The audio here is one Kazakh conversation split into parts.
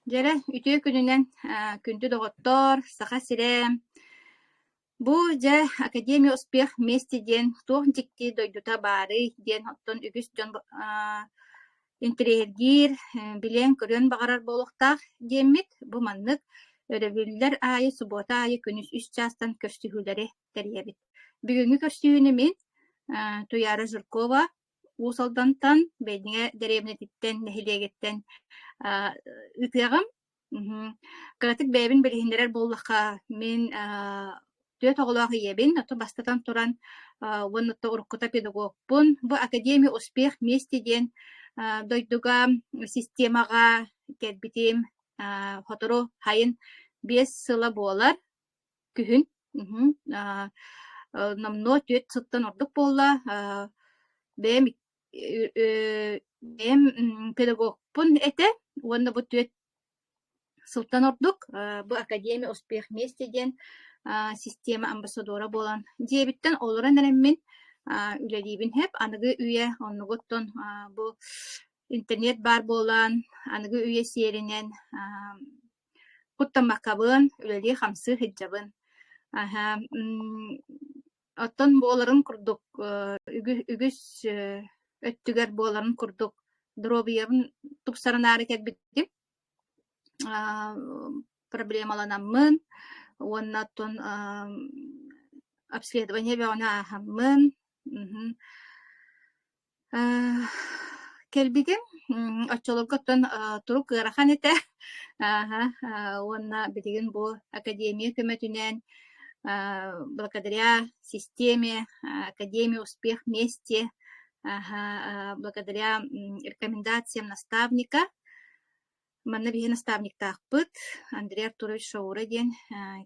Жere ütüе күнүнен күндү доҕоттор, саха сирем. Бу же Академия успех вместе диэн туох дикти дойдута баары диэн оттон үгүс дьон интерьергир билен көрөн багарар болохтаах диэммит бу маннык өрөбүллер аайы субота аайы күнүс 3 частан көрсүһүүлери терьебит. Бүгүнгү көрсүһүүнү мин Туяра Жиркова уусалдантан бэйдиҥэ дэриэбинэтиттен нэһилиэгиттен ытыагам кыратык бэйбин билиһиннерер буоллаха мен төт оҕолоох иебин ото бастатан туран уоннутта уруккута педагогпун бу Академия успех вместе диэн дойдуга системага кэлбитим хотору хайын 5 сыла буолар күһүн намно төт сыттан ордук буолла бэм педагогпун эте уонна бу төт сылтан ордук бу Академия успех вместе диэн система амбассадора болан диэбиттен олоран эреммин үлэлиибин хэп аныгы үйэ оннугуттон бу интернет бар болан аныгы үйэ сиэринен куттамаккабын үлэлии хамсы хыджабын оттон буоларын курдук үгүс өттүгер буоларын курдук дробиябын тупсаранаары кэлбиттим проблемаланаммын уоннаттон обследование бэҕэна ааһаммын кэлбитим оччолорготтон турук ыарахан этэ уонна билигин бу Академия көмөтүнэн благодаря системе Академия успех вместе благодаря рекомендациям наставника манна биһи наставниктаахпыт Андрей Артурович Шаура диэн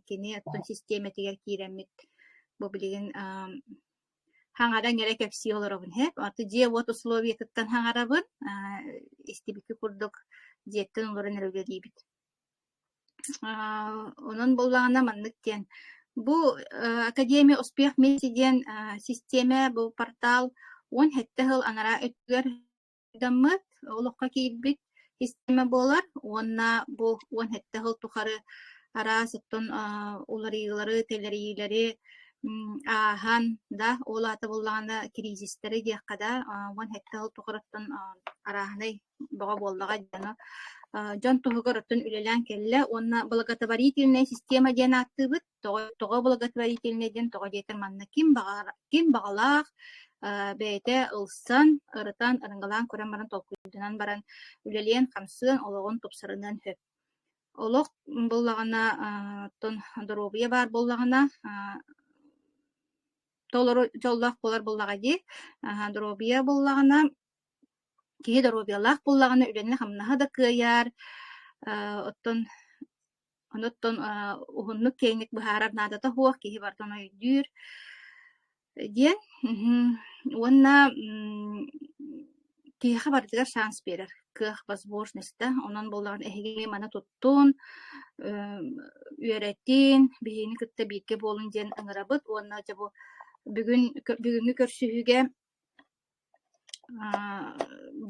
кини оттон система тигер киирэммит бу билигин хаңаран эре кэпси олоробун хэп аты дие вот условия тыттан хаңарабын истибикки курдук диэттен олорун эрүлэлиибит онон боллаҕына маннык диэн бу Академия успех вместе диэн система бу портал он хэтте хыл анара өттүгер даммыт олохка киирбит система болар уонна бу он хэтте хыл тухары араасыттон уларыылары телериилери аахан да олаата боллаҕына кризистери диэххада он хэтте хыл тухарыттан арааһынай бөҕө буоллаҕа дьоно дьон туһугар оттон үлэлээн келлэ уонна благотворительная система диэн ааттыыбыт тоҕо благотворительный диэн тоҕо диэтер манна ким баҕалаах бэйэтэ ылсан ырытан ырыҥгалаан көрөн баран толкуйдунан баран үлэлиэн хамсыан олоҕун тупсарынан хөп олох боллаҕына оттон доробия бар боллаҕына толору жоллах болар боллаҕа ди доробия боллаҕына киһи доробиялаах боллаҕына үлэннэ хамнаһа да кыайаар оноттон уһуннук киэҥник быһаарар наадата хуох киһи бартон өйдүүр диэн уонна киэхэ бардыгар шанс берер кыах возможностьта онон боллаҕын эһиги мана туттуун үөрэтин биһини кытта биикке буолун диэн ыҥырабыт уонна жабу бүгүнгү көрсүһүүгэ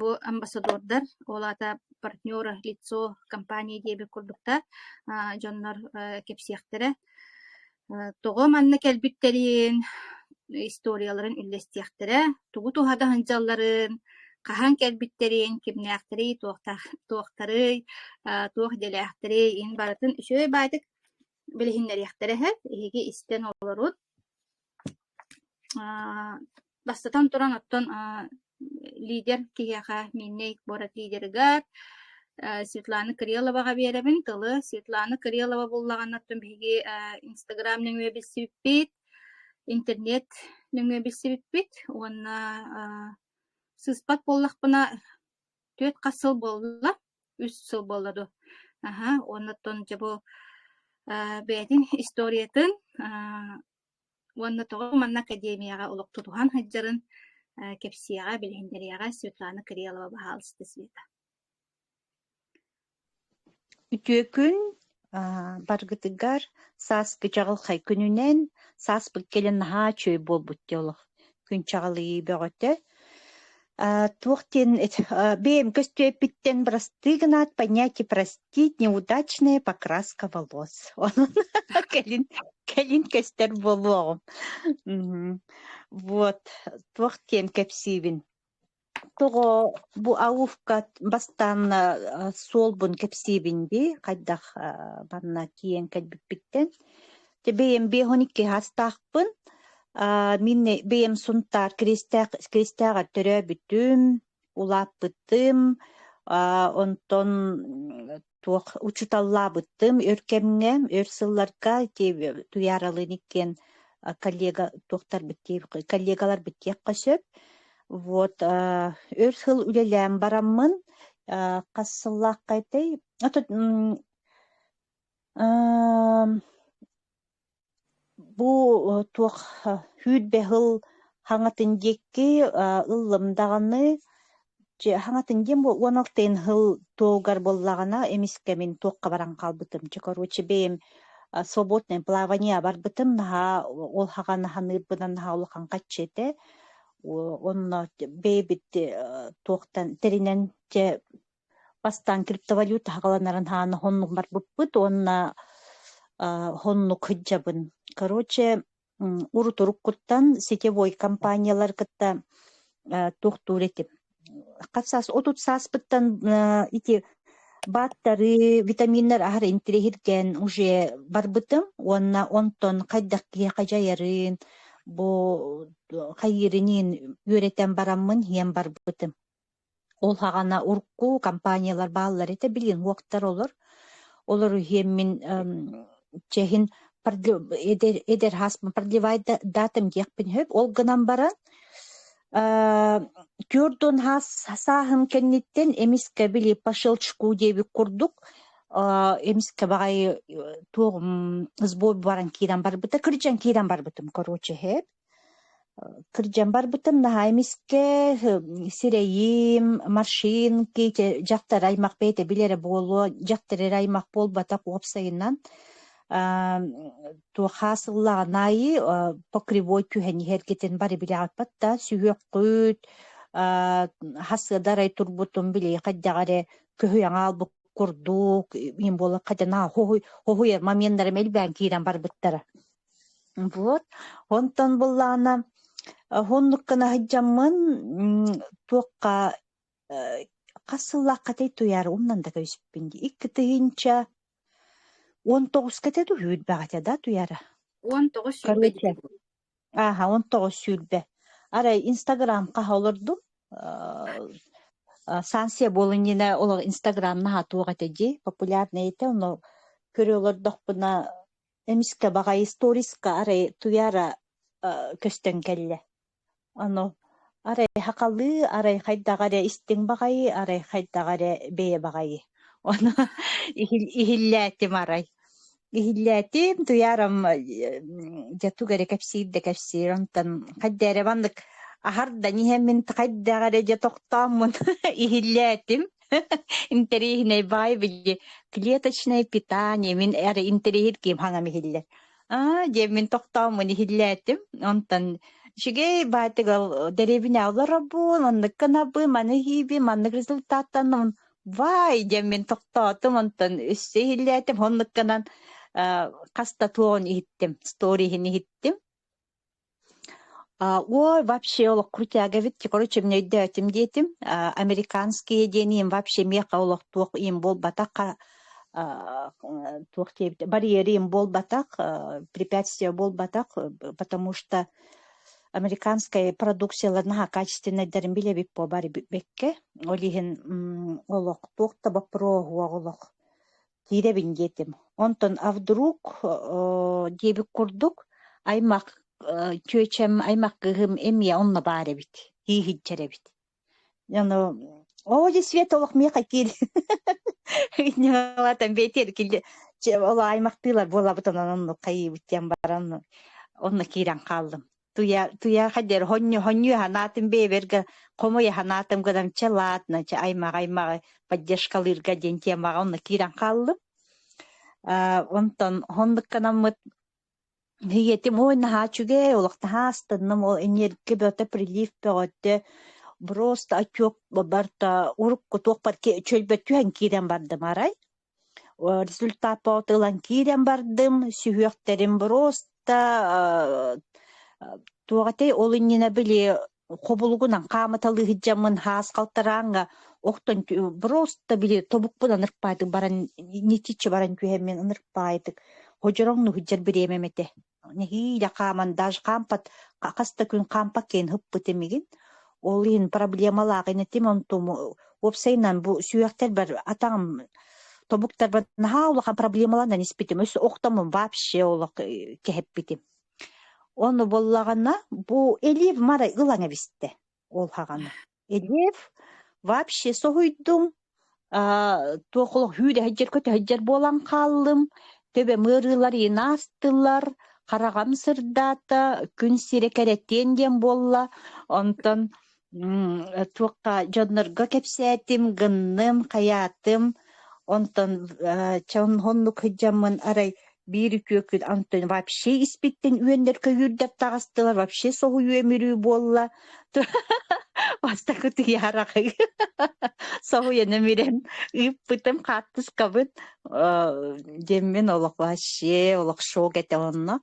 бу амбассадордар олата партнера лицо компании диэби курдукта дьоннор кепсиэхтере тоҕо манна кэлбиттерин историяларын үллэстиэхтере тугу туһада хындьалларын хаһан кэлбиттерин кимнээхтери туохтарый туох дэлээхтери ин барытын үчөй баатык билиһиннэриэхтереһэ иһиги истэн олорут бастатан туран оттон лидер киһиэхэ минней борат лидергар Светлана Креловага биэребин тылы Светлана Крелова буллаганнаттан биһиги Инстаграм нөҥүө билсибиппит интернет нөҥүө билсибиппит уонна сыспат боллахпына 4 сыл болла 3 сыл болладу уоннаттон жабу бээтин историятын уонна тоҕо манна Академияга олоктутухан хаджарын кепсияга билиһиндерияга Светлана Крелова баһаалысты Света. Үтүөкүн баргытыгар сааспы чаҕылхай күнүнэн сааспы келен наһаа чөй буолбут диолох күн чаҕылыы бөҕөтө Туохтен бем көстөпиттен простыгнат понятие простить неудачная покраска волос. Onun келин көстер болуом. Вот, туохтен кепсивин. Того бу ауфка бастан солбун кепсивин би кайдах банна киен кәлбиппиттен. Тебем бехоникке хастахпын. Минне бейем сунтар крестяга төрө бүтүм, улап быттым, онтон туох учуталла быттым, өркемге, өрсылларга туяралыникен коллега туохтар биттеп, коллегалар биттеп кашып. Вот, өрсыл үлелем бараммын, кассыллак кайтай. Бу туох хүд бехыл хаңатын декки ыллымдағаны хаңатын дем бу 16 хыл тоогар боллагана эмиске мен туокка баран калбытым. Короче бейм свободное плавание барбытым наха ол хаганы ханырбынан наха ол хаңкаччете. Онно бейбит туоктан теринен же бастан криптовалюта хагаланарын хааны хоннук барбыппыт, онна хоннук хыджабын. Короче, урутуруккуттан сетевой компаниялар кытта тухтуретип. Катсас отут саспыттан ити баттары, витаминнар ахар интирехирген уже барбытым, онна онтон кайдакки кайжайарын, бу кайырынын үйретен бараммын хем барбытым. Ол хагана урку компаниялар баалар ете билген уактар олар. Олар хеммин чехин эдер хаспын продлевай датым декпин хөп, ол гынан баран көрдон сахым кенниттен эмиске били по щелчку деби курдук, эмиске багай тоғым сбой баран киран барбыта, кырджан киран барбытым, короче, хөп. Кырджан барбытым, наха эмиске сирейим, маршинки, жактар аймак бейте билере болу, жактар аймак болбата куапсайынан, то хасыллага найы по кривой күхени херкетен бары биле атпатта сүйөк күт хасыдарай турбутун биле каддагаре көһөяң албы курдук им бола кадана хохуер моментдар мелбен кирен барбыттара. Вот онтон буллана хоннуккана хаджаммын туокка касыллакка туяр умнан да көйсүппинди икки тыгынча 19 кетеду хүйд багата да туяра. 19 сүйбе. 19 сүйбе. Арай Инстаграм кахалырдым. Сансия болынина олар Инстаграмна хатуга теди популярный эте, но көрөлөрдөх буна эмиске багай сториска арай туяра көстөн келле. Ано арай хакалы, арай хайдагаре истин багай, арай хайдагаре бее багай. Оны ихилләтим арай. Ихилләтим туярам жатугаре кәпсиидде кәпсиронтан каддәре бандык ахарда нихемин каддәгаре жатоктамын ихилләтим. Интерихне бай били клеточное питание мин эре интерихир ким хаңа михиллер. Жемин токтамын ихилләтим. Онтан шиге байтыгал деревине аларабын, онныкканабы, маныхиби, маннык результаттан вай, жемин токтатым, онтан үссе ихилләтим, онныкканан каста туон иттим, сторихин иттим. Ой, вообще олох крутяга витти, короче, мне дятим детям, американские деньги вообще меха олох туох им бол батака, барьеры им бол батак, препятствия бол батак, потому что американская продукция ладна качественная дармбиле бик по бари бекке, олихин олох туох таба про олох тире бин детям. Онтон вдруг дебик курдук аймак чөчем аймак гым эмия онна бары бит. Хихичере бит. Яно оли светолох меха кил. Нялатан бетер кил. Ола аймактылар бола бутан онну кайы биттен баран онна кирен калдым. Туя хадер хонню ханатым беберге комой ханатым гадам челатна че аймак поддержкалырга ден темага онна кирен калдым. Онтон хондыкканаммыт хиетим ой нахачуге олохта хастынным ол энерги бөтө прилив бөгөттө просто отек барта урукку туокпар чөлбөттүһэн киирен бардым арай. Результат поотылан киирен бардым, сүйөктерим просто туогатей олыннина били кобулугунан камыталы хиджамын хаас калтараанга октон просто били тобукпун анырпаайдык баран нитичи баран түһэммен анырпаайдык хожороңну хиджар биремемете нехиля каман даже кампат каста күн кампа кен хыппытемигин олин проблемалаагын этим онтум опсайнан бу сүйөктер бар атаң тобуктар бар наха улахан проблемаланан испитим өсө октомун вообще олак кехеппитим. Onu bolлагана бу элев мара ылаңа бисте ол хаганы. Элев вообще соһуйдум туоколо хүрэ хаджар көтө хаджар болан каллым. Төбе мырылар инастылар, карагам сырдата, күн сирекереттен дем болла. Онтон туокка жоннорго кепсетим, гынным, каятым. Онтон чон хоннук хыджамын арай bir kökün Антон вообще испиттен үйендер көгүрдеп тагыстылар вообще соғу үйемірүү болла. Баста күті ярақы. Соғу енемірен үйіппітім қаттыс қабыт. Деммен олық вообще олық шоу кәте онына.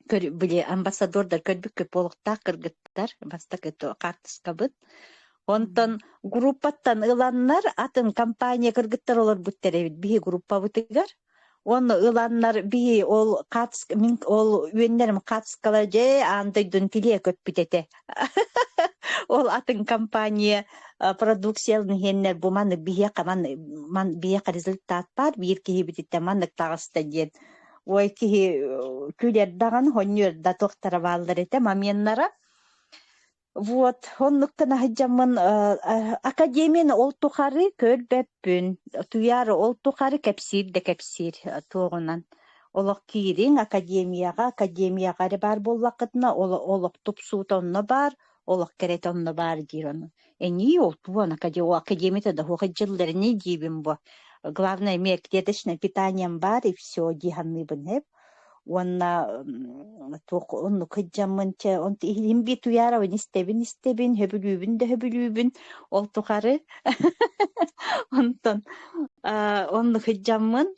Біле амбассадордар көрбік көп олықта кыргыттар. Баста күті қаттыс қабыт. Онтон группаттан ыланнар атын компания кыргыттар олар бұттер. Бі группа бұтыгар. Onu ılanlar bir ol kats min ol üyenlerim katskalar je andayдын тиле көппүтете. Ol atın kampanya продукциялын хеннер бу маны бие каман ман бие результат бар бир ки битте маны тагыста ден. Ой ки күлер даган хоннер да токтара балдар эте маменнара. Вот, оннуктан хаджамын академияны ол тухары көрбеппүн. Туяры ол тухары кепсир туғынан. Олық кирин академияға бар боллақытына, олық тупсуутонно бар, олық керетонно бар дирон. Эни ол туан академията да хоға жылдары не дейбін бу. Главное, мне клеточное питанием бар, и все, диханны бін хеп. Онна онну кыджамынча он илимби туяра истебин хөбүлүүбүн ол тухары онтон онну кыджамын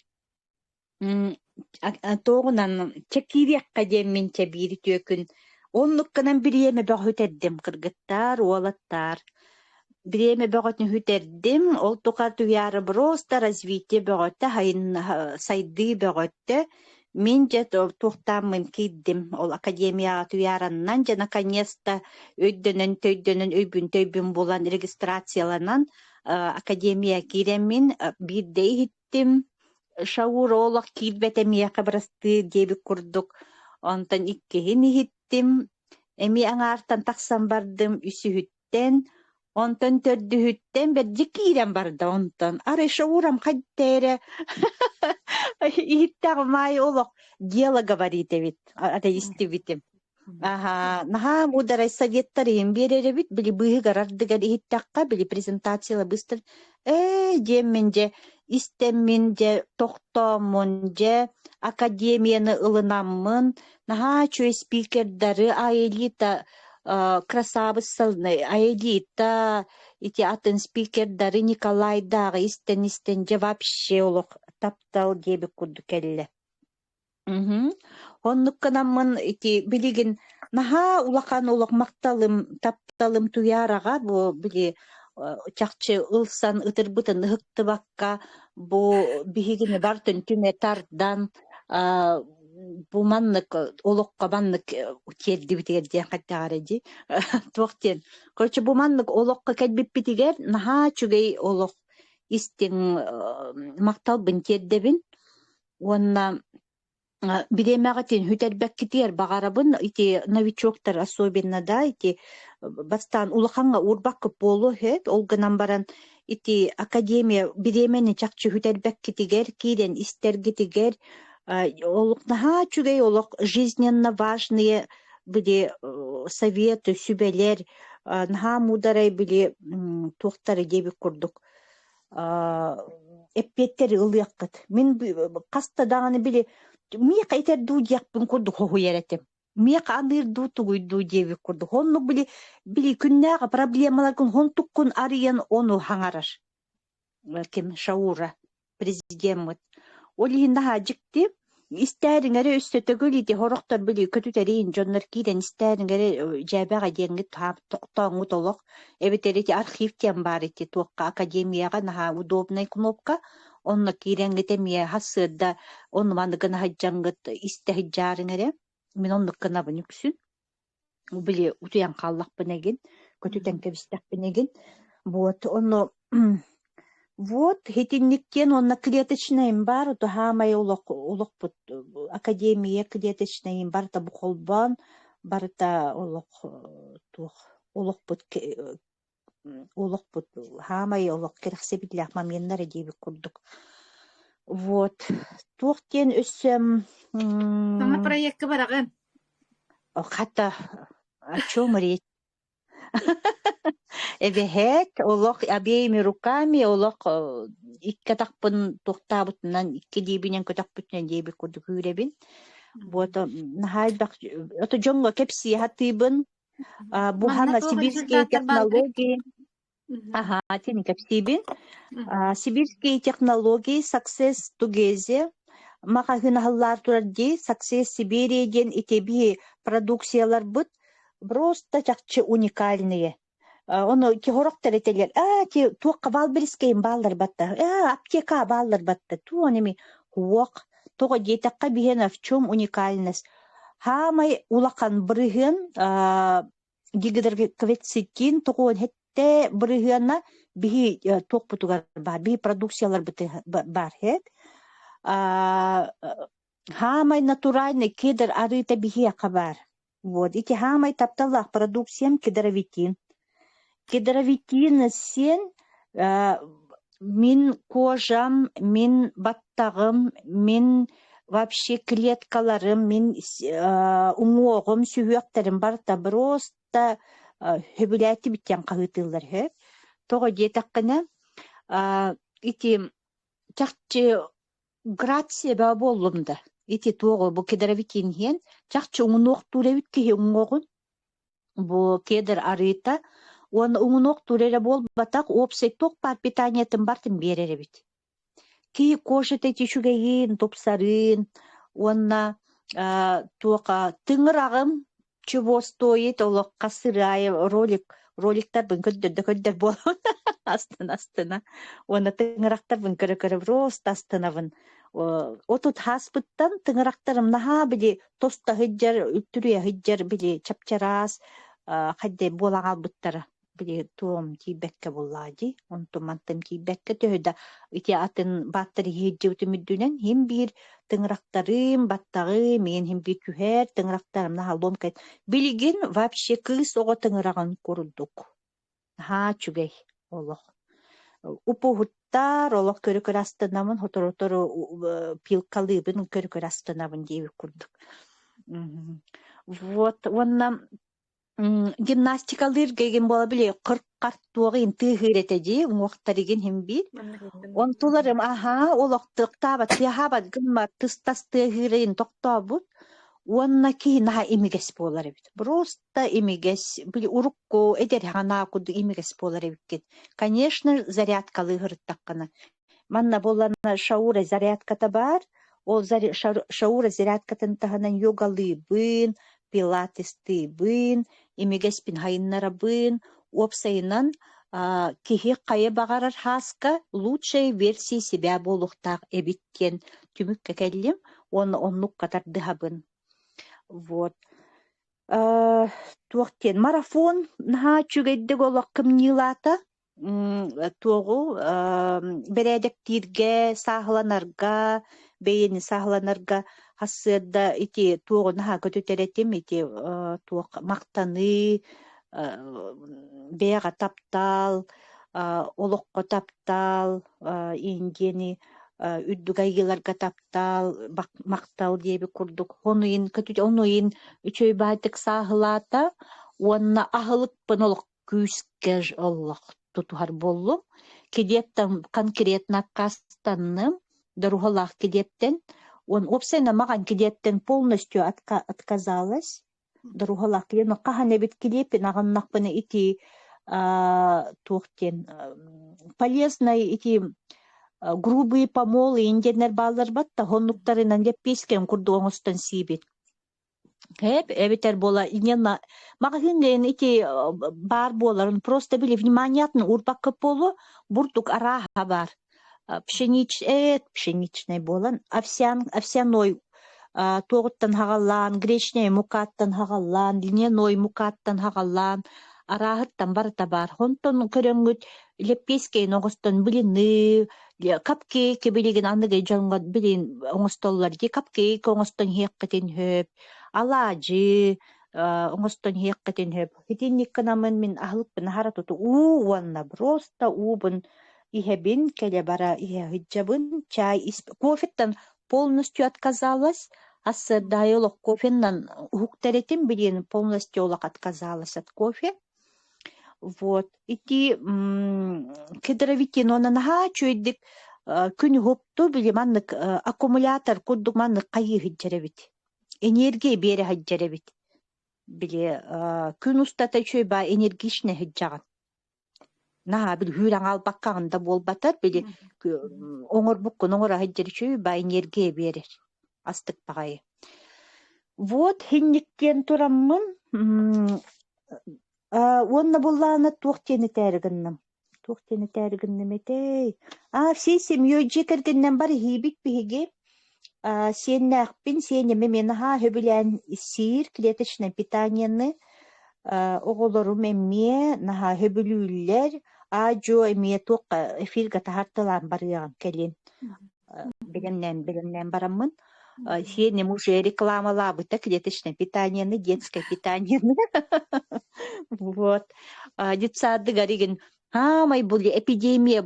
тоогунан чекирιακка демминче бири төкүн оннукканан бириеме бөгөтердим кыргыттар уолаттар бириеме бөгөтүн хүтердим ол тухар туяра просто развитие бөгөттө хайын сайды бөгөттө. Мен же тухтамын киддим ол академияга туяраннан же наконец-то өйдөнөн булан регистрацияланан академия киремин бирдей хиттим шаур олак кирбетемия кабрасты деби курдук онтон иккехини хиттим эми аңартан таксан бардым үсүхүттен онтон төрдүхүттен бер кирем барды онтон ары шаурам кадтере Иттағы май олық дело говорит ведь, атеисти битим. Ага, наха мударай советтар им берере бит, били быгар ардыгар иттаққа, били презентациялы быстыр. Деммен же, истеммен же, тоқтомын же, академияны ылынамын, наха чөй спикердары, аэлита, красавыссалны, аэлита, ити атын спикердары Николайдағы истен же вообще олық таптал деби курду келле. Оннукканамын ити билигин наха улахан олық макталым тапталым туярага бу били чакчы ылсан ытырбытын ыхыкты бакка бу бигине бартын түме тардан бу маннык олокка маннык керди битер каттагареди токтен короче бу маннык олокка келбиппитигер наха чугей олок истин мактал бин кердебин онна биремагатин хүтербек китер багарабын ити новичоктар особенно да ити бастан улаханга урбак болу хет олганан баран ити академия биремени чакчы хүтербек китигер кирен истергитигер олукнаха чугей олок жизненно важные были советы сүбелер наха мударай были тухтары деби курдук эппеттери ылыяккыт мен каста даганы били ми кайтер дудякпын курдук хоху еретем Мек анырду тугуйду деби курду. Хонну били күннәгә проблемалар күн хон туккун арыян ону хаңарар. Кем Шаура президент. Олиһин наһа жикти истәриңәре өстөтөгөл ите хороктор били көтүтәрин жоннор кирен истәриңәре җәбәгә деңге тап токтоңу толок. Эбетерити архивтен бар ите туакка академияга наһа удобный кнопка. Онна киренгете мия хасырда онны мандыгына хаҗҗангыт истәһиҗарыңәре. Мен онны кына бүнүксүн. Били утуян каллак бенеген, көтүтән кебистәк бенеген. Вот онно вот хетинниктен онна клеточныйым бар, то хамай улок бут академия клеточныйым бар та бухолбан, бар та улок бут хамай улок керхсе битлях маменнары дейбик курдук. Вот. Туохтен өссем Саңа проектка барагын. хата о чем речь? Эбехет, олох обеими руками, олох иккатакпын тохтабытынан, икки дейбинен көтакпытынан дейби курдук үйребин. Вот, нахайбак, это жонго кепси хатыбын, бухана сибирские технологии. Ага, тени кепсибин. Сибирские технологии, Success Together, махахынаһыллар турарди, Success Сибирияден итеби продукциялар быт, просто чакчы уникальные. Оны кихороктар этелер, ти туакка балбирискейин баллар батта, аптека баллар батта, ту онеми хуок, тога детакка бихена в чем уникальность. Хамай улакан брыгын, гигидер кветсикин, тога хетте брыгына бихи туак путугар бар, бихи продукциялар бар хет. Хамай натуральный кедр арыта бихи акабар. Вот, эти хамай тапталлах продукциям кедровитин. Кедровитин сен мин кожам, мин баттагым, мин вообще клеткаларым, мин уңоғым, сүйөктерим бар та просто хөбүләти биттен кагытылар хеп. Тога детаккына ити чакчы грация ба боллумда. Ити того бу кедровитин хен чакчы уңоқ туребит ки уңоғун бу кедр арыта. Он уңунок турере бол батак опсай ток пар питаниятын бартын берере бит. Ки кошете тишугейин, топсарын, онна тока тыңырағым чего стоит, олық қасырай роликтар бін көддер бол. Астына. Онна тыңырақтар бін көрі рост астынавын. Отут хаспыттан тыңырақтарым наха біле тоста хыджар, үттүрия хыджар біле чапчарас, қадде болағал бұттары. Били туом тибекке буллади, он тумантым тибекке төһдө ити атын баттары хеджи үтүмүдүнен хим бир тыңрактарым баттагы мен хим бир күһэр тыңрактарым нахалбом кайт билигин вообще кыз ого тыңраган курдук ха чугей олох упугуттар олох көрөкөр астынамын хоторотору пилкалыбын көрөкөр астынамын дейби курдук. Вот онна гимнастикалыр геген бола биле 40 картуогын тыгыретеди уңоктарыгын химби онтуларым олоктуктаба тыхабат гымма тыстас тыгырын токтобут онна кийина имигес болар бит просто имигес били урукко эдер хана куду имигес болар бит. Конечно, зарядкалы гырттаккана манна болана Шаура зарядката бар, ол Шаура зарядкатын таханан йогалыбын, пилатестыбын, имигеспин хайыннарабын, опсайынан кихи кайы багарар хаска лучшей версии себя болуктак эбиткен түмүк кекеллим, оннук катар дыхабын. Вот. Туактен марафон наха чүгейдик олак кымнилата, туогу бередектирге, сахланарга, бейени сахланарга хассыда ити туогу наха көтөтеретим ити туок мактаны бега таптал, олокко таптал, ингени үддүгайгыларга таптал, мактал деби курдук. Онуин үчөй байтык сахылата, онна ахылыкпын олок күүскер олок тутухар боллум. Кедеттен конкретно кастанным, дорухалах кедеттен. Он опсайна маган кедеттен полностью отказалась. Дорухалакия но кахане бит килепин аганнакпыны ити туохтен полезной ити грубые помолы инденер баллар батта хоннуктарынан деп пескен курдуоңостон сибит. Хеп эбитер бола инена магазинген ити бар боларын просто били вниманиятын урбакка полу буртук араха бар. Пшеничный болан овсяной тоғыттан хағаллан, гречней мукаттан хағаллан, льняной мукаттан хағаллан, арағыттан барыта бар. Хонтон көрөңгүт леппескейн оңостон билини, капкейк билеген анныгай жоңгот билин оңостоллар ди, капкейк оңостон хеққытен хөп, алажы оңостон хеққытен хөп. Хитинникканамын мен ахылыппын харатуту уанна, просто убын ихебин, келе бара ихе хиджабын, чай, кофеттан полностью отказалась, а с дайолог кофеннан хуктеретим билин полностью олак отказалась от кофе. Вот. Ити кедровитин он наха чуйдик күн хопту били маннык аккумулятор куддук маннык кайы хиджеребит. Энергия бере хиджеребит. Били күн устата чуйба энергичне хиджаган. Наха бил хүрәң албаккагында болбатар били оңор буккун оңора хиджерчү ба энергия берер. Астык багайы. Вот хинниктен тураммын. Онна булланы туохтени тәргиннем. Туохтени тәргиннем этей. Всей семьей жекергеннен бар хибит биге. Сеннәхпин сенеме менаха хөбүлән сир клеточное питаниены оголорум эмме наха хөбүлүллер ажо эмме ток эфирга тахартылан барыган келин. Белемнен бараммын. Сенем уже рекламалабыта клеточное питание, детское питание. Вот. Детсады гариген, май були эпидемия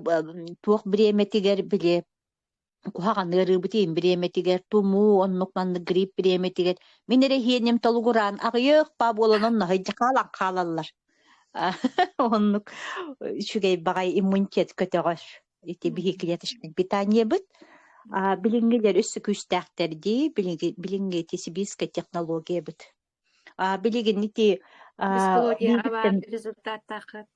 туох бреме тигер биле. Кухаган рыбытин бреме тигер туму, оннук манны грипп бреме тигер. Минере хенем талугуран агыйык па болан онна хайджакалан калаллар. Оннук шугай багай иммунитет көтөгөш. Ити биги клеточное питание бит. Билингелер өссі күстәқтерді, билинге тесібескі технология бұд. Билеген нете... Бескология бар, результат тақы.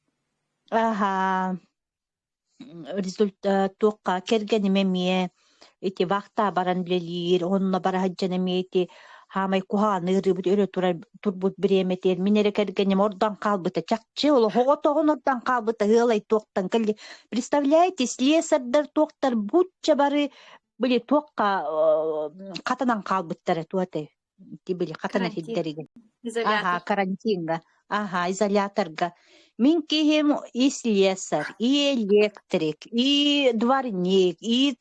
Результат тоққа кергенімеме, ете вақта баран білелер, онына бара хаджанаме, ете хамай куханы ұрыбыд, өрі турбуд біреметер, менері кергенім ордан қалбыта, чақчы, олы хоғытоғын ордан қалбыта, ғылай тоқтан кәлі. Представляете, слесардар тоқтар бұтча бары были тоққа қатанан қалбыттары туаты. Были қатана хиддереген. Карантинга. Изоляторга. Мен кейім и слесар, и электрик, и дворник, и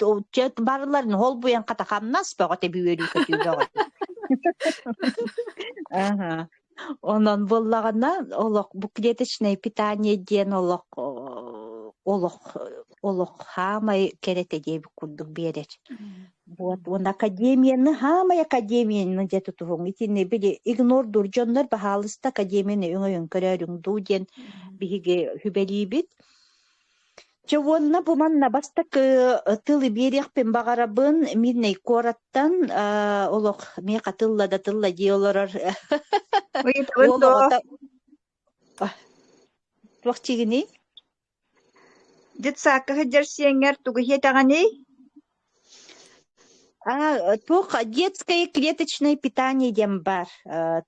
барларын ол бұян қата қамнас бағыты бүйері көті бағыты. Онан боллағына олық клеточное питание ден олық хамай керете дейбі күрдік берер. Вот, он академияны, хамай академияны деті тұғын. Итіне біле игнордур жонлар бағалысты академияны өңі көреріңді ден біге хүбәлі бит. Жауынна бұманна бастық тылы берекпен бағарабын минней кораттан олық меқа тылла дей оларар. Тоқтегіне? Детсакка хеджерсиеңер тугу хетаганы? Тоқа детское клеточное питание дем бар.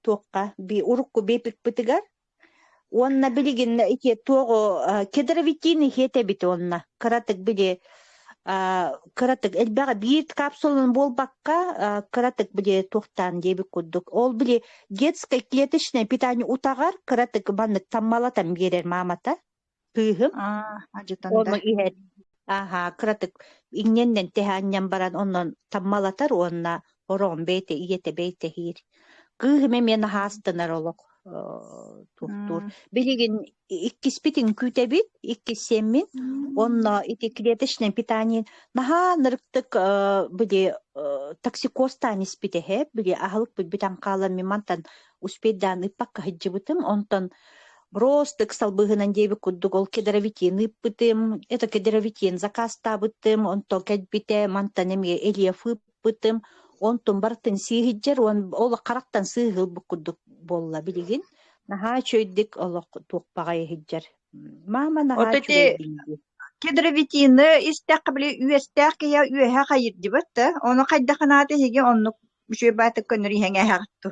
Тоқа би урукку бепик пытыгар. Онна билигин ите тоғы кедровитины хете бит онна. Кыратык биле кыратык элбага бир капсулын болбакка кыратык биле тоқтан дебик куддук. Ол биле детское клеточное питание утагар кыратык баннык таммалатан берер мамата. Пыхым. Ажытанда. Кыратык иңненден теханнан баран оннан таммалатар онна орон бейте, иете бейте хир. Кыхыме мен хастынар олық туқтур. Билеген иккиспитин күтебит, иккисеммин, онна ити клеточное питание. Наха нырыктык биле токсикостан испите хеп, биле ахылык битан калан мимантан успейдан иппакка хиджибытым, онтан просто ксалбыгынан деби куддук ол кедровитин иппытым, это кедровитин заказ табытым, он то кәдбите мантанеме элиеф иппытым, он тун бартын сигиджер, он ол карактан сыгыл букуддук болла билигин. Наха чөйдик олох туоппагай хиджар. Мама наха Ототи чөйдинги. кедровитины истәк биле үестәк я үеһә хайыр дибәтте. Оны кайда ханаты һеге онны бүшө баты көнри һәңә хакту.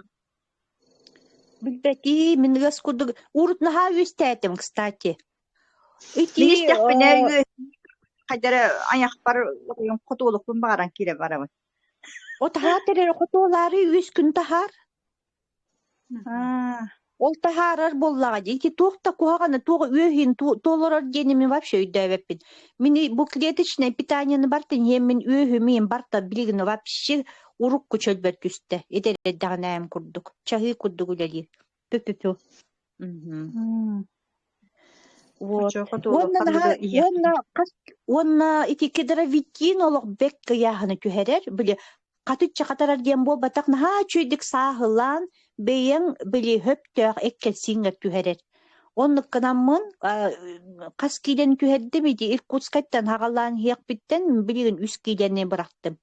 Билбети мингас курдук. Урут наха үстәтем, кстати. Мин Ити истәк бине үе кайда аяк бар котулукпун баран кире барамын. от хатерер хотолары үс күн тахар. Ол тахарар боллага ити туохта куаганы туга үөһин толорор деними вообще үдөбеппин. Мини бу клеточное питаниені бартын мен үөһүмин барта билигин вообще урук күчөлбөр күстө. Эдердаган айым курдук. Чахы курдук үлели. Пү. Вот. Онна ити кедровитин олох бек яханы күһерер. Биле катыча катарар дем бол батак наха чөйдик саахылан бейен били höptөк эккел сиңер күһерер. Онны кынаммын кас килен күһердим иди Иркутскайттан хагаллан хиякпиттен билигин үс килене бырактым.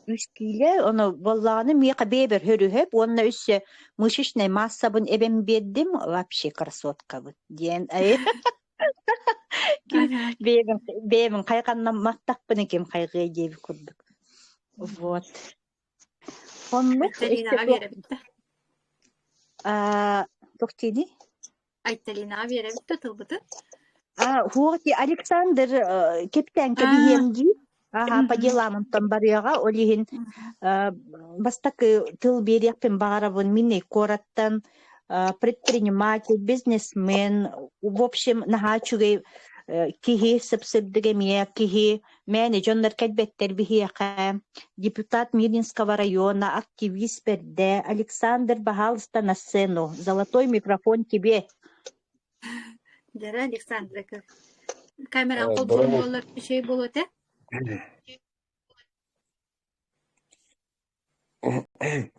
Үс киле оны боллаганы миека бебер хөрүһөп, онна үссе мышечный массабын эбем бердим, вообще красотка бут. Ден бебин кайганнан мактакпын экен кайгы деп курдук. Вот. Айталинаға беребитті. Тоқтини? Айталинаға беребитті тылбыты. Хуғати Александр кептен кебиемди. По делам онтан барыяға олихин бастак тыл берекпен бағарабын мине кораттан предприниматель, бизнесмен, в общем, нахачугай кихи сыбсыбдыгеме, кихи менеджер кәлбеттер бихияқа, депутат Миринского района, активист берде. Александр, пожалуйста, на сцену. Золотой микрофон тебе. Дара, Александр, камеран қолбон болар bir şey болу өте?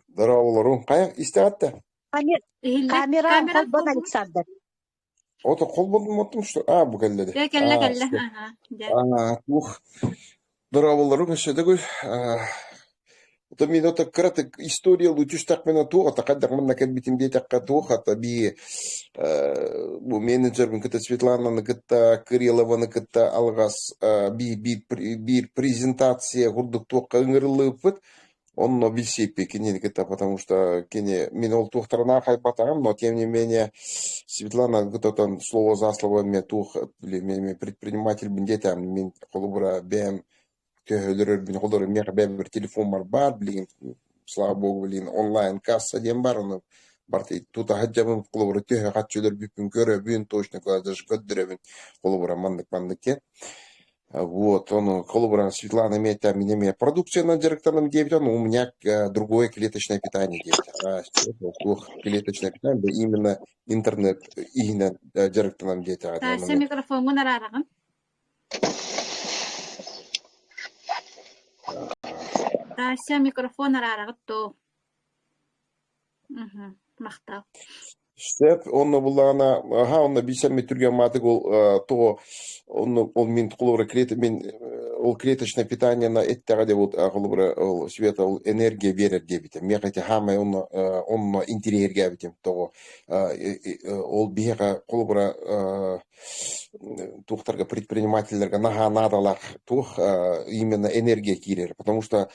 Здорово, қаяқ истеғатты? Камеран қолбон, Александр. Ота қолбон мотым, что? Бұл кәлледі. Кәллі. Здорово, көшеді көй. Ота мен ота кратык история лучуштақ мен отуға, тақадақ мұнна кәлбетім дейтаққа туға, таби бұл менеджербін күтті Светлананы күтті, Кириллованы күтті алғас бір презентация ғұрдық туаққа үңірілі өпіт. Он висит кенен кита, потому что кене минул тух страна хайпатам, но тем не менее Светлана где-то слово за слово мне тух или предприниматель бендета мин холубра бем тёлөр бин холор мне бем телефон бар блин, слава богу блин, онлайн касса дем бар, барти тут хаджабым холубра тёхө хатчылар бүпүн көрө бүн точно даже көддөрөбүн холубра мандык. Вот, он коллаборант Светлана имеет там продукция на директорном дебете, но у меня другое клеточное питание клеточное питание, да, именно интернет, именно директорном дебете. Тася микрофон нарараган. Тася микрофон нарараган то. Мактал. Штеп, он булана, он бисем метрген матык то он мин коллабора клеточное питание на эттега деп коллабора света энергия берет дебите. Мен кайта хама он интерьерге битем то ол бияга коллабора тухтарга предпринимательлерге надалар тух именно энергия кирер, потому что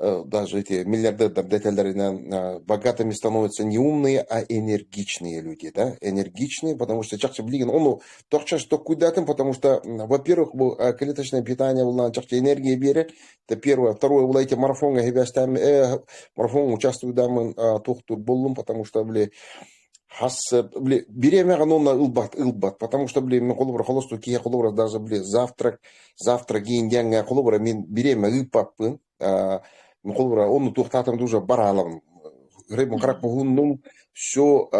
даже эти миллиардеры богатыми становятся не умные, а энергичные люди, да, энергичные, потому что чакча блин, он тохча что куда-то, потому что, во-первых, клеточное питание, чакча энергия берет, это первое, второе, эти марафоны, марафон участвуют дамы тухту боллум, потому что, беременна на илбат, потому что, мы колобра холосту кия колобра даже, завтрак гейндянга колобра мен беременна илпаппын, он тухтатым дуже баралым. Гребен крак погундум, все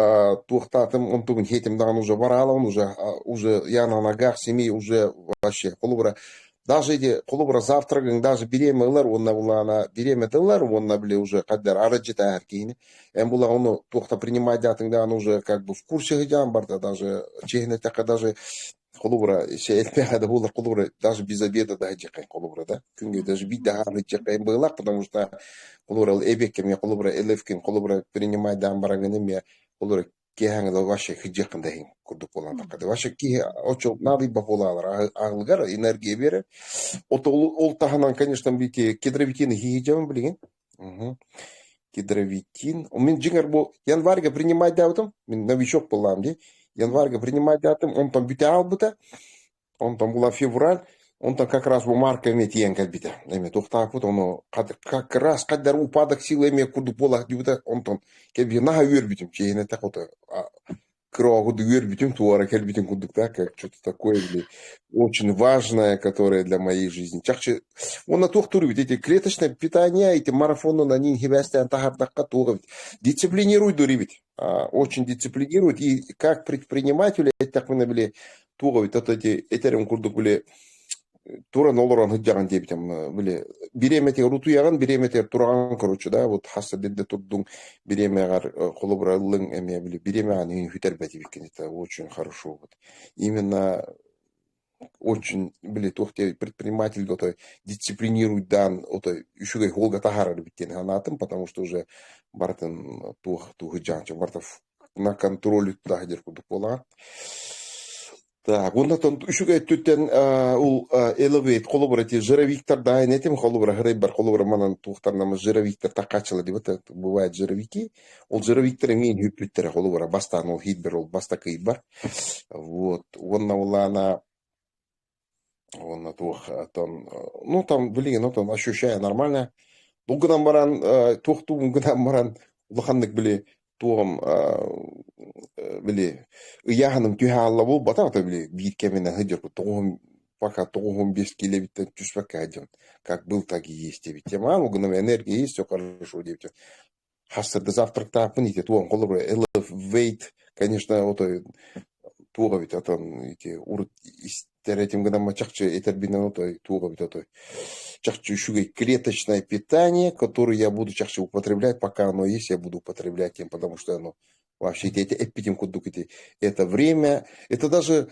тухтатым, он тугун хетим дан уже баралым, уже я на ногах семьи уже вообще колобра. Даже эти колобра завтрак, даже беременналар, он на беременналар, он на уже кадер арджита аркини. Була он тухта принимать датың да, он уже как бы в курсе гидян барда, даже чехне така даже холобра этпеха да булар холобра даже без обеда да жакай холобра да күнгө даже бида халы жакай было, потому что холобра эбекке мне холобра элевкин холобра принимать да амбараганы мне холобра кеханга да ваше хиджакында хин курдук болан такады ваше ки очо нады баполалар агылгар энергия бере ол таханан конечно бити кедровитины хиджам билген кедровитин мен жиңер бу январга принимать да утум мен новичок болам ди январга принимать да утум он там бите албыта он там была февраль он там как раз бу марка эме тиен калбите эме токтап бут оно как раз кадар упадок силы эме курдук бола дибута он там кеби на өрбитим чейне так вот кругу өрбитим туара келбитим курдук да как что-то такое или очень важное, которое для моей жизни. Чакче он на тухтуру эти клеточное питание, эти марафоны на нин хибастян тахардакка тугавит. Дисциплинирует дурибит. Очень дисциплинирует. И как предприниматели, так мы набили тугавит, это эти этерем курдук были тура нолоран хыджаган дебитем были биреметер рутуяган биреметер тураган короче да вот хаса дедде турдун биремегар холобралын эме были биремеган хютербетивиккен это очень хорошо вот именно очень были тухте предприниматель то дисциплинирует дан ото еще холга тахара биттен ханатым потому что уже бартын хыджанчы бартов на контроле туда хадер куду пола. Так, оннан үшіге төттен ол элевейт қолыбыры жировиктар дайын етем, қолыбыры ғырайбар қолыбыры манан туықтарнамыз жировиктар таққачылы деп это бывает жировики. Ол жировиктар емен хөплеттері қолыбыры бастан ол хитбер, ол баста кайбар. Вот, онна тух, ну там, блин, ну там ощущаю нормально. Бұлғынан баран, туқту бұлғынан баран, ұлықандық біле, туғым, били яханым тюхалла бул батата били битке менен хыдыр тугум пока тугум 5 килобиттен түшпөккө адым как был так и есть деп тема угуна энергия есть все хорошо деп хасырды завтрактапын ите тугум колу elevate конечно ото туга бит атан ите урут истеретим гына мачакчы этербинен ото туга бит ото чакчы шугай клеточное питание которое я буду чакчы употреблять пока оно есть я буду употреблять тем потому что оно вообще эти эпитем кудукити это время это даже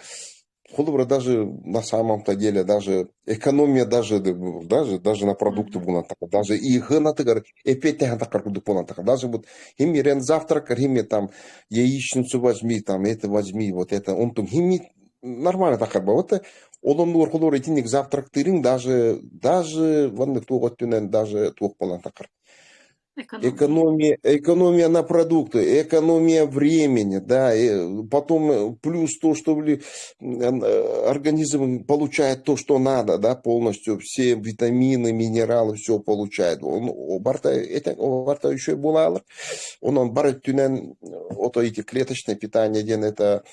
холобра даже на самом-то деле даже экономия даже на продукты була даже и гына тыгар эпетен такар кудук була даже вот хими рен завтрак хими там яичницу возьми там это возьми вот это он там хими нормально такар вот олон нур холобра тинник завтрак тырың даже ванны туготтунен даже тук була такар. Экономия на продукты, экономия времени, да, и потом плюс то, что организм получает то, что надо, да, полностью все витамины, минералы, все получает. Он барта еще и булалар, он барет тюнен, вот эти клеточное питание, это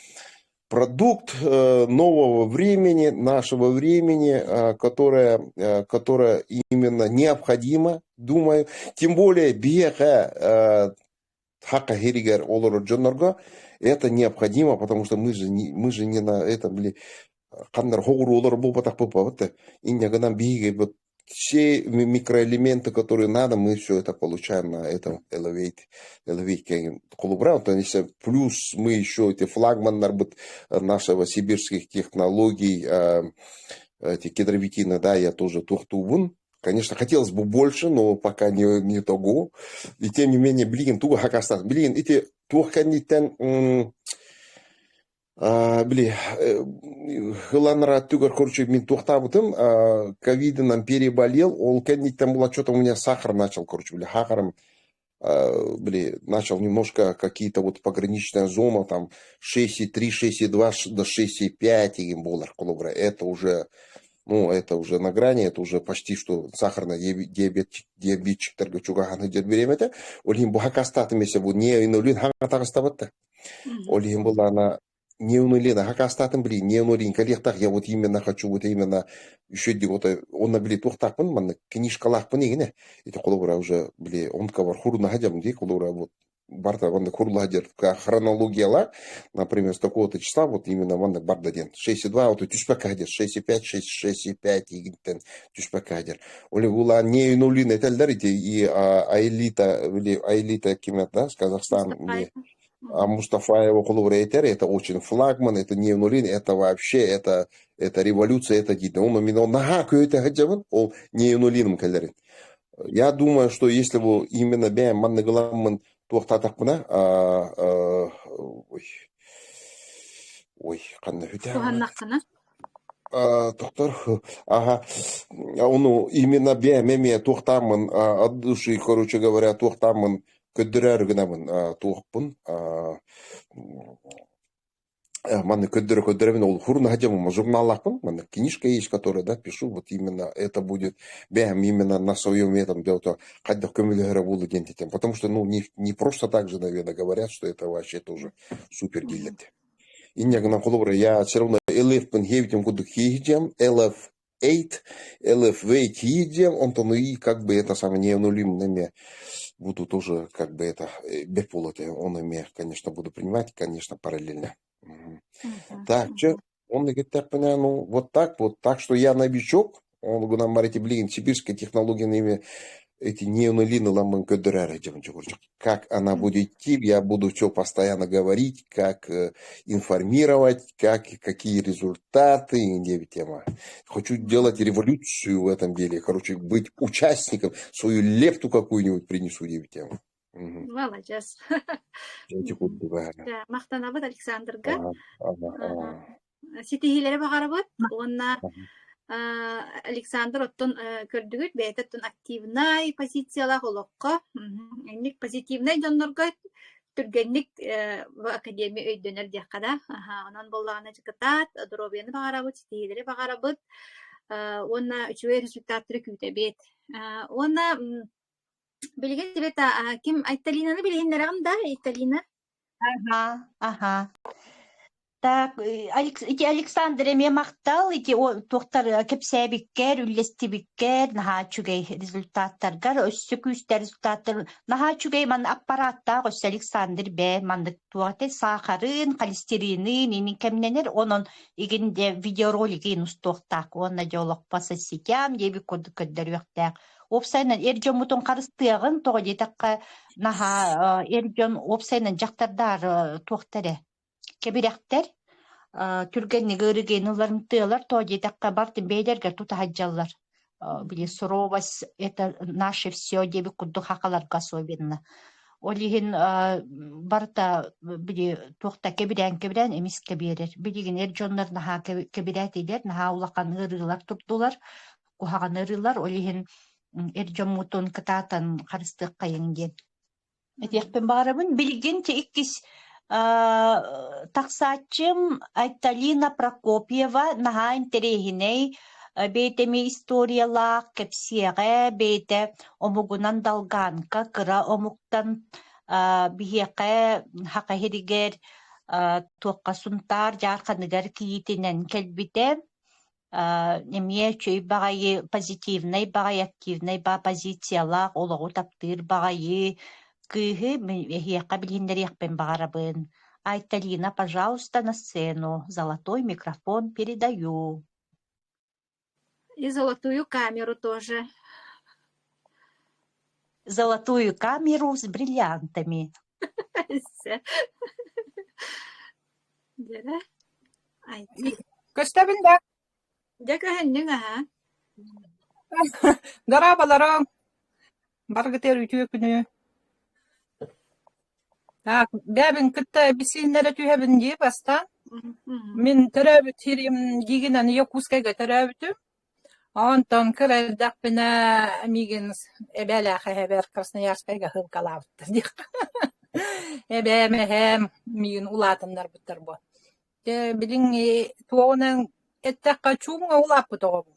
продукт нового времени, нашего времени, которое именно необходимо, думаю. Тем более, биеха хака херигер олору джонорга, это необходимо, потому что мы же не на этом, кандар хогуру олору бубатах бубавата, и нягадам биеге, вот все микроэлементы, которые надо, мы все это получаем на этом Elevate колубрау. То есть плюс мы еще эти флагман нашего сибирских технологий, эти кедровитины, да, я тоже тухтувун. Конечно, хотелось бы больше, но пока не того. И тем не менее, блин, туга хакастас, блин, эти туханитен Хыланра түгір короче мен тоқтабытым, ковидынан переболел, ол кәнниттен была что-то у меня сахар начал, короче, хакаром, начал немножко какие-то вот пограничная зона, там 6,3, 6,2 до 6,5 доллар, это уже, ну, это уже на грани, это уже почти что сахарный диабетчик торгачугаханы дерберемете, олим бухакастаты месе bu не инулин хангатагастабатта, олим была она не унулина, как остатым бли, не унулин, коллектах, я вот именно хочу, вот именно, еще вот он на бли тухтак, он книжкалах понигне, это колора уже, бли, он ковар хуру нагадям, где колора вот, барта, он хурладер, хронология, например, с такого-то числа, вот именно он бардаден, 6,2, вот тюшпакадер, 6,5, 6,5, и тюшпакадер. Оли была не унулин, это ларите, и аэлита, кимет, да, с Казахстана, А Мустафаева Кулурейтер, это очень флагман, это не нулин, это вообще, это революция, это действительно. Он именно нага көйте хаджавын, ол не нулиным калерин. Я думаю, что если бы именно бәм манны гыламын туақтатақ мына, ой, қандай хүтә. Туханнаққына. Доктор, ага, onu именно бәмеме туқтамын, от души, короче говоря, туқтамын, көддірәр гынамын, туқпын, манны көддірәмін, ол хурна хаджамын, журналлақпын, манны книжка есть, которая, да, пишу, вот именно это будет бәм именно на своем этом, дело-то, қайдақ көмілігірі болу дентетем, потому что, ну, не просто так же, наверное, говорят, что это вообще тоже супер гилет. И негна колобра, я все равно LF пен хевитем куду хиджем, LF8 хиджем, он то ну и как бы это самое неанулимными буду тоже как бы это беполоте, он ими, конечно, буду принимать, конечно, параллельно. Так, что? Он говорит, так, ну, вот так, что я новичок, он говорит, Марите, блин, сибирская технология ими эти неонулины ламан көддірәрі, как она будет идти, я буду все постоянно говорить, как информировать, какие результаты, тема. Хочу делать революцию в этом деле, короче, быть участником, свою лепту какую-нибудь принесу, тема. Молодец. Мақтанабыт Александрга. Ситихилері бағарабыт, онна Александр оттон көрдүгүт бәйтеттен активнай позициялах олоққа. Энник позитивнай жоннорга түргенник академия өйдөнер дияқада. Онан боллағына жықытат, дробияны бағарабыт, ситихилері бағарабыт. Онна үчуе результаттыры күйте бет. Онна білген тебе ким Айталинаны білгендер да, Айталина? Ага. Так, Александр эме мактал, тоқтар кепсәбиккер, үллестибиккер, наха чугей результаттаргар, өссі күстер результаттар, наха чугей ман аппаратта, өссі Александр бә, мандык туғаты сахарын, холестеринин, инин кемненер, onun игенде видеоролики нустоқтақ, онна жолық баса сетям, ебі көді көддер өқтәқ. Опсайнан эржон мутон қарыстығын, тоғы детаққа наха эржон опсайнан жақтардар тоқтары. Кебиректер түргенни гырыгын уларын тыалар тоди такка бартын бейлерге тута хаджаллар. Били суровость это наше все деби кудду хакаларга особенно. Олихин барта били тухта кебирен эмиске берер. Билигин эржоннар наха кебиретилер, наха улакан гырыгылар турдулар. Кухаган ырылар олихин эржон мутун кытаатан карыстыкка еңген. Этекпен барабын билигин те иккис таксачым Айталина Прокопьева наха интерехиней бейтеми историялах кепсиеге бейте омугунан далганка кыра омуктан бихеке хакахиригер туакка сунтар жарканыгар киитинен келбите немие чөй багайы позитивный багай активный ба позициялах ологу таптыр багайы кыһы хиэхэ билиһиннэриэхпин баҕарабын. Айталина, пожалуйста, на сцену. Золотой микрофон передаю. И золотую камеру тоже. Золотую камеру с бриллиантами. Көстәбин да. Дякахэннің, аха. Дарабаларың. Баргытер үтүө күнү. Так, бәбин кытта бисиннәре түйәбин ди бастан. Мен төрәбит хирим дигенен якускайга төрәбитү. Антон кырдак бина миген эбәлә хәбәр Красноярскайга хылкалавты ди. Эбәме һәм миген улатыннар биттер бу. Билин туонан эттәккә чуңга улап бутыгы бу.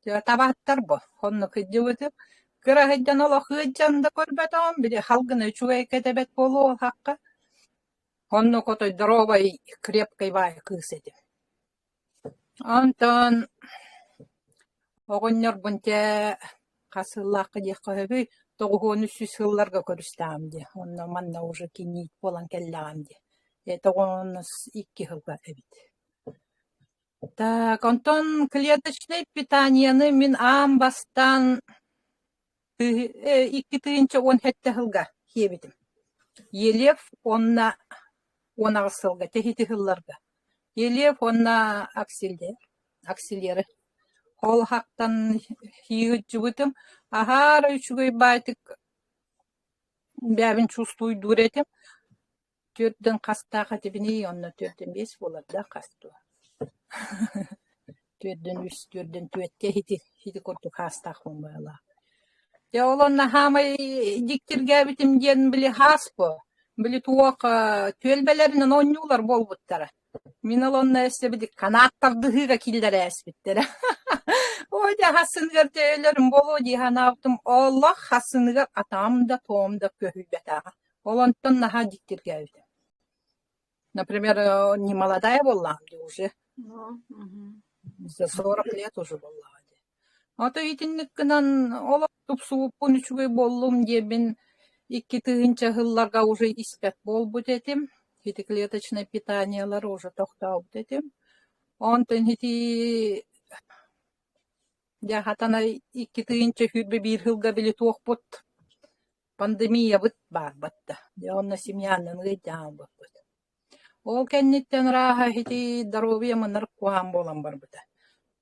Табаттар бу. Хонны кыддыбыты. Кырахыджан ола хыджан да көрбәтам, биде халгыны чугай кетебет болу хакка. Хонны котой дровай крепкой бай кыседи. Антон огоннор бунте касыллакы ди кайбы 900 сылларга көрүстәм ди. Онна манна уже кинит болан келләм ди. 902 хылга эбит. Так, Антон клеточное питание мин амбастан 2-10 хетте хылга хебитим. Елев онна онағысылға, техеті хылларға. Елев онна аксилері. Ол хақтан хиғыт жүгітім. Ахара үшігөй байтық бәбін чувствуй дуретім. Төрден қастаға дебіне, онна төрден бес боларда қасту. Төрден үс, төрден төетте хиті көрді қастақ болмайла. Я олонна хамай диктирге битим ден били хаспо. Били туок төлбелеринен онюлар болбуттара. Мен олонна эсте били канаттардыгыга килдер эсбиттера. Ойда хасыныгар төйлерим болу диханаптым. Оллах хасыныгар атамда тоомда көһүбетага. Олонтон наха диктирге битим. Например, не молодая боллам уже. За 40 лет уже болла. Ата итинниккинан олак тупсууппун үчүгөй боллум дебин 2-тыгынча хылларга уже испет болбут этим. Хити клеточное питаниялар уже токтаубут этим. Онтон хити яхатана 2-тыгынча хүрбе бир хылга били туокпут. Пандемия быт бар бытта. Онна семьянын гыйдян быт. Ол кенниттен раха хити здоровье мыныр куам болам бар быта.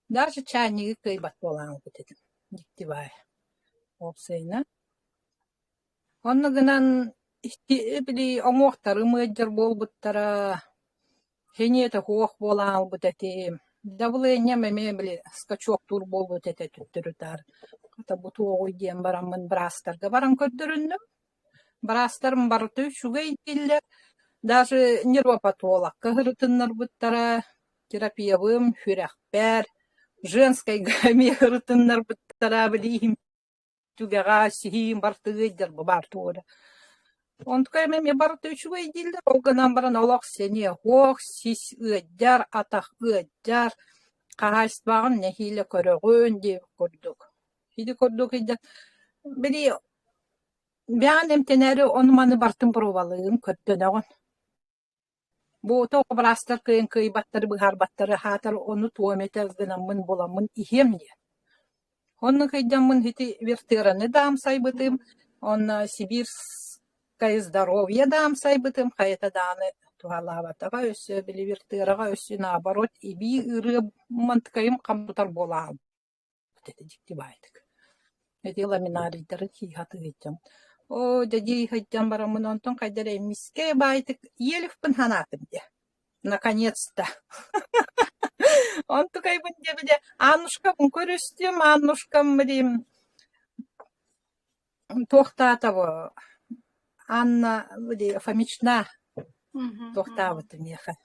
Даже чайнigi кыйбат болаң бутедим. Диктибай. Опсайна. Онны гынан били оңоқтары мыджар болбуттара. Хенеті хоқ болаң бутетим. Давлы немеме били скачок тур болбутете түттірітар. Ката буту оғой дем барамын брастарға барам көрдіріннім. Брастарым барыты шугай диллер. Даже нервопатолог кағырытыннар буттара. Терапиявым, хүрәқпәр. Женской гаме рытыннар быттара билим түгәга сихим бартыгыдыр бартура. Онткай меме барты үчүгөй дилдер, олганан баран олақ сене хоқ, сис ыддар, атақ ыддар, қағайспағын нәхилі көрігін деп көрдік. Хиді көрдік хиді. Били, бәған әмтенәрі оныманы бартын бұрывалығын көрден оғын. Бу тоқ брастар кыйын кыйбаттары быхарбаттары хатар оны туометер гынамын боламын ихемде. Онны кыйдамын хити вертыраны дам сайбытым, онна сибирское здоровье дам сайбытым, хайта даны тугалабатага өссө били вертырага өссө наоборот иби ыры манткайым камтар болам. Эти диктибайтык. Эти ламинаридары хихаты гыйдам. О, дяди хотям барамын онтон кайдere миске байтык елев пынханатым де. Наконец-то. Он tukay бінде биде Аннушка көрөстүм, Аннушкам билим тоқтатабы. Анна биде Фомична тоқтабыты меха.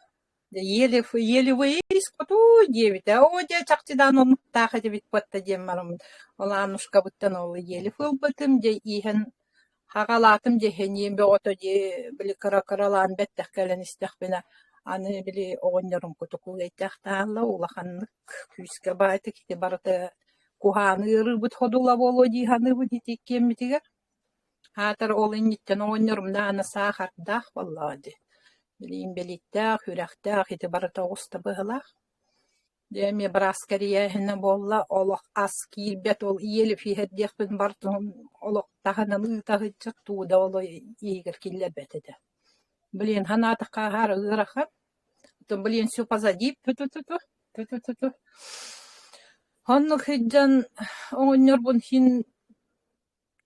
Елев искоту девит. О, де чактидан он таха дебит потта демарым. Ол Аннушка буттан ол елев ылбытым де ихен хагалатым дехенем бөгөтө де били каралан беттек келен истехбина аны били огоннорум кутуку эттехтаалла улаханнык күйске байтı кити барыты куханы ырыбыт ходула боло диханы бу дитеккемитигер хатар ол инниттен огоннорум да аны сахардах валлади билим белиттах хүрахтах кити барыта уста быгылах деме браскария хена болла олох аскил бет ол иели фиһеддехбин бартын олох таханын тахычык тууда оло игер киллер бетеде. Блин, ханата кагар ыраха. То блин все позади. Ту. Хонну хиджан оңнорбун хин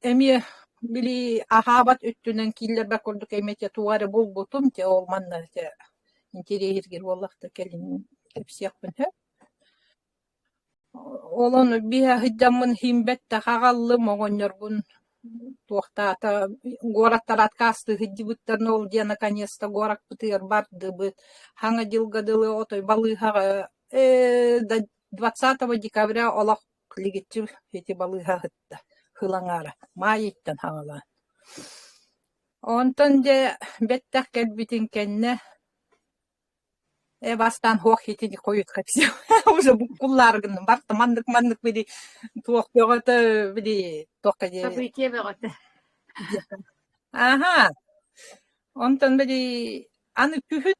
эми били ахабат үттүнөн киллер бакордук эмете туары болбутум те ол манна те интерьергер боллахта келин кепсиякпын хэ. Олон биһа хиджамын химбетте хагаллым оңнорбун туохтаата гораттарат касты хиддибыттарны ол де наконец-то горак пытыр барды бы хаңа дилгадылы отой балыхага 20 декабря олақ лигитчи эти балыха хытта хылаңара майыттан хаңала онтон де беттак келбитин кенне бастан хоқ хитини коют хапси уже кулларгын барты мандык били туох бөгөтө били тока де Событие бөгөтө. Ага. Онтон били аны күхүт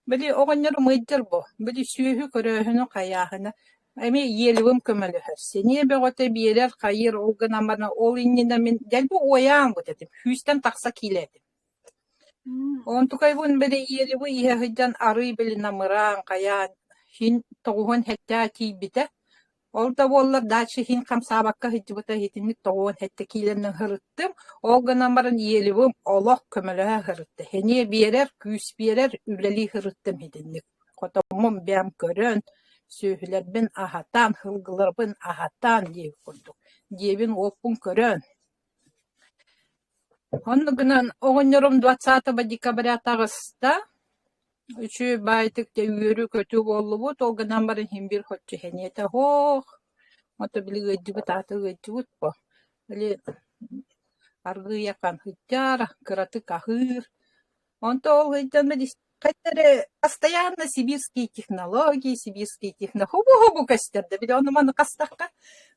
били огоннор мыйдыр бу. Били сүйүхү көрөһүнү каяхына Эми елівім көмөлөһөр. Сене бөгөтө биелер хайыр олган амарна ол иннене мен дәлбу оян бутетим. Хүстен такса килетим. Он тукайбун беде елеви ihe hıjdan arıy beli namıran kayan hin toğun hetta tibite. Olda bollar daçı hin kam sabakka hıjbıta hitinlik toğun hetta kilenin hırıttım. Olgan amaran yelevim Allah kömölöhe hırıttı. Hene biyerer, küs biyerer, üleli hırıttım hitinlik. Kotomum bem körön. Söhüler bin ahatan, hılgılar bin ahatan diye kurduk. Diyebin opun körön. Onu günün oğunyorum 20 dekabra tağısta. Üçü baytık da yürü kötü oldu bu. O günden bari hem bir hoşçu heniyete hoğ. Oto bili gıcıbıt atı gıcıbıt bu. Böyle argı yakan hıccar, kıratı kahır. Onto ol hıccan bedi Кайтере постоянно сибирские технологии, сибирские технологии. Хубу-хубу кастерде. Били оны маны кастакка.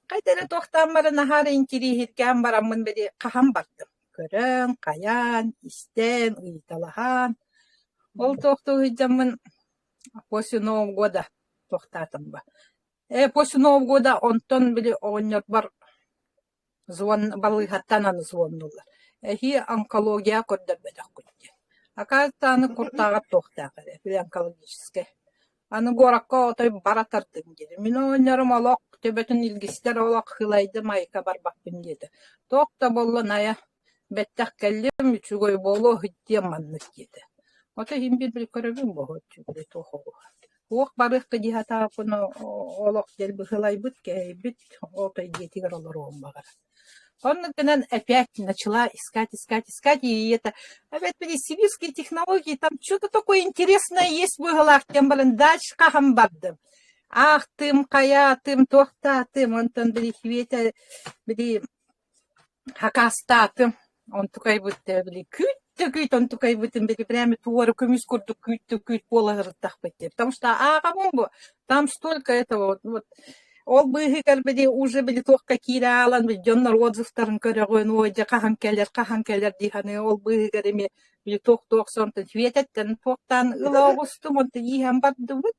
Кайтере тохтаммары нахары интерихиткем барамын били кахам бардым. Көрөн, каян, истен, ыйталахан. Ол тохту хыджамын после Нового года тохтатым ба. После Нового года онтон били оғынер бар звон, балыхаттанан звоннулар. Хи онкология көрдөр бедек күтті. Оказывается, аны куртагап тохтакыды, онкологический. Аны горакка отой баратардым деді. Мен оғынерім олақ, төбетін илгістер олақ хылайды майка барбақпын деді. Тохта болы ная беттек келдім, үчігой болу хыттия маннық деді. Ота хим bir көрөбүн бохот чүгүрү тохого. Ох барых кыдихата куну олок дел быхылай бут бит отой детигер олором багар. Он опять начала искать, и это опять были сибирские технологии, там что-то такое интересное есть в углах, тем более дальше кахам баддым. Ах, тым, кая, тым, тохта, тым, он там были хвета, были хакаста, он такой вот были күйт, он такой вот были прямо туоры, комис курду күйт, пола гыртах бетти. Потому что, там столько этого вот. Ол быһыгар били уже били тох какие-то алан били жоннор отзывтарын көрөгөн ойда кахан келер диханы ол быһыгар эми били тох сонтон твететтен тохтан ылаугустум онто ийхам бардыбыт.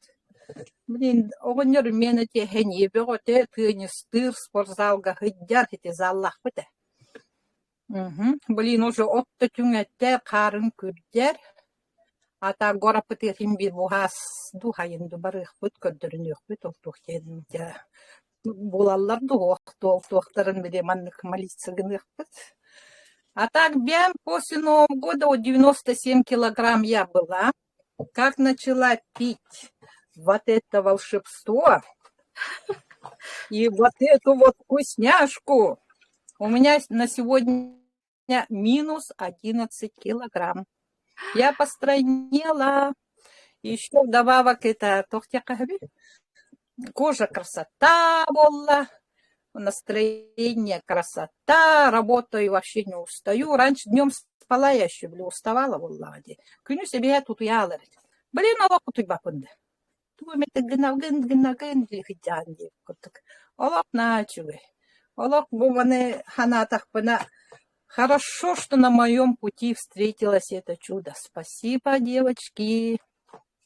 Блин, огоньор мені те хени бөгөте тыны стыр спортзалга хыджар хите заллах бите. Блин, уже отто түңетте карын күрдер. Ата горапыты хим бир бугас духайынды барых бут көддөрүнөк бит ол тохтен. Булаллар тохтарын биде маннык малицыгынык бит. А так бям после Нового года 97 килограмм я была. Как начала пить вот это волшебство и вот эту вот вкусняшку, у меня на сегодня минус 11 килограмм. Я постройнела. Еще вдобавок это кожа красота была, настроение красота, работаю вообще не устаю. Раньше днем спала, я еще уставала в Улладе. Күнү себе тут ялыр. Блин, Аллах тут бакунда. Тумети гынагын хиджан деп курдук. Аллах начугы. Аллах буманы ханатах бына. Хорошо, что на моем пути встретилось это чудо. Спасибо, девочки.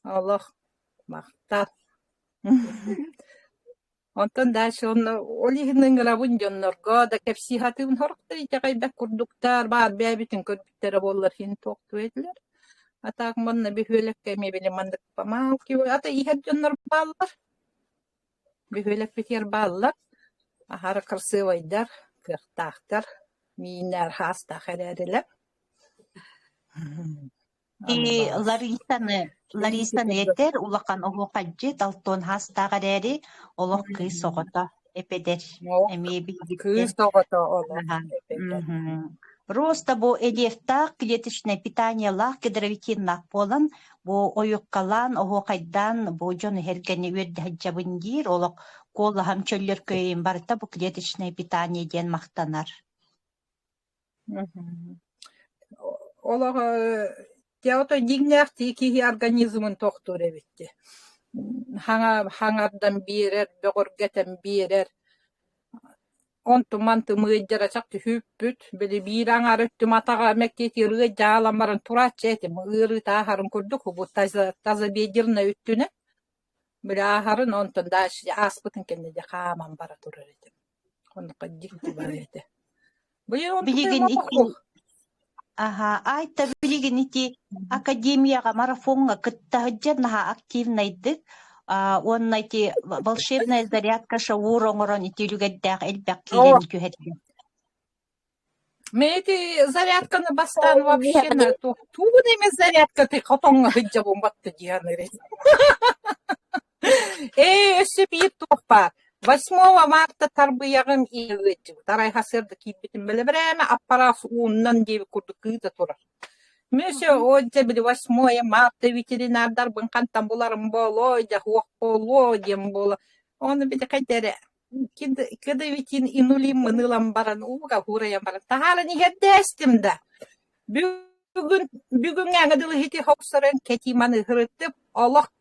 Аллах махта. Онтон дальше он олигнын гравын жоннорго да кепсихатын хорктыр итегайбек курдуктар бар бәбитин көрбүттері боллар хин токту эдилер. Атак манна бихөлек кеме биле мандык памау ки ата ихет жоннор баллар. Бихөлек битер баллар. Ахара красивайдар, кыртактар. Минер хаста хәрәделәп. И Ларисаны етер, улақан оғуқаджи, далтон хаста ғарәри, олық күй соғыта эпедер. Күй соғыта олық. Роста бу элефтақ, клеточное питание лақ, гидровитиннақ болын, бу ойыққалан, оғуқайдан, бу жон хергені өрді хаджабын дейір, олық қолы хам чөллер көйін барыта бу клеточное питание ден мақтанар. Олар теото дигнях тики организмын тохтур эбитти. Хаңардан бирер, бөгөргетен бирер. Онту манты мыйдара чакты хүппүт, били бир аңар өттү матага мектети ыры жааламарын турачы этим, ыры таахарын көрдүк, бу таза бедирна өттүнө. Bilahарын ondan da aspıtın kendi de kaman bara durur edim. Onu kaddik var edi. Bu yıl Билигин onu ити айта билигин ити академияга марафонга кыттахыджа наха активнайдык. Он найти волшебная зарядка шауроңорон итилүгэддах элбак килен күһэтти. Мэти зарядканы бастан вообще на то. Тугун эмес зарядка ты котоңга хыджа бомбатты дияныр. Өсіп ет тоқпа. 8 марта тарбыягым июэти. Тарай хасырды китбитим биле бреме аппарас ууннан деби курду кыйда турар. Мөсө оджа били 8 марта ветеринардар бынкантан буларым боло, да хуак боло дем боло. Оны били кайдере. Кыда ветин инулим мынылам баран уга хураям баран. Тахала не хеддестим да. Бүгүн аңадылы хити хоксарен кетиманы хырыттып, Аллах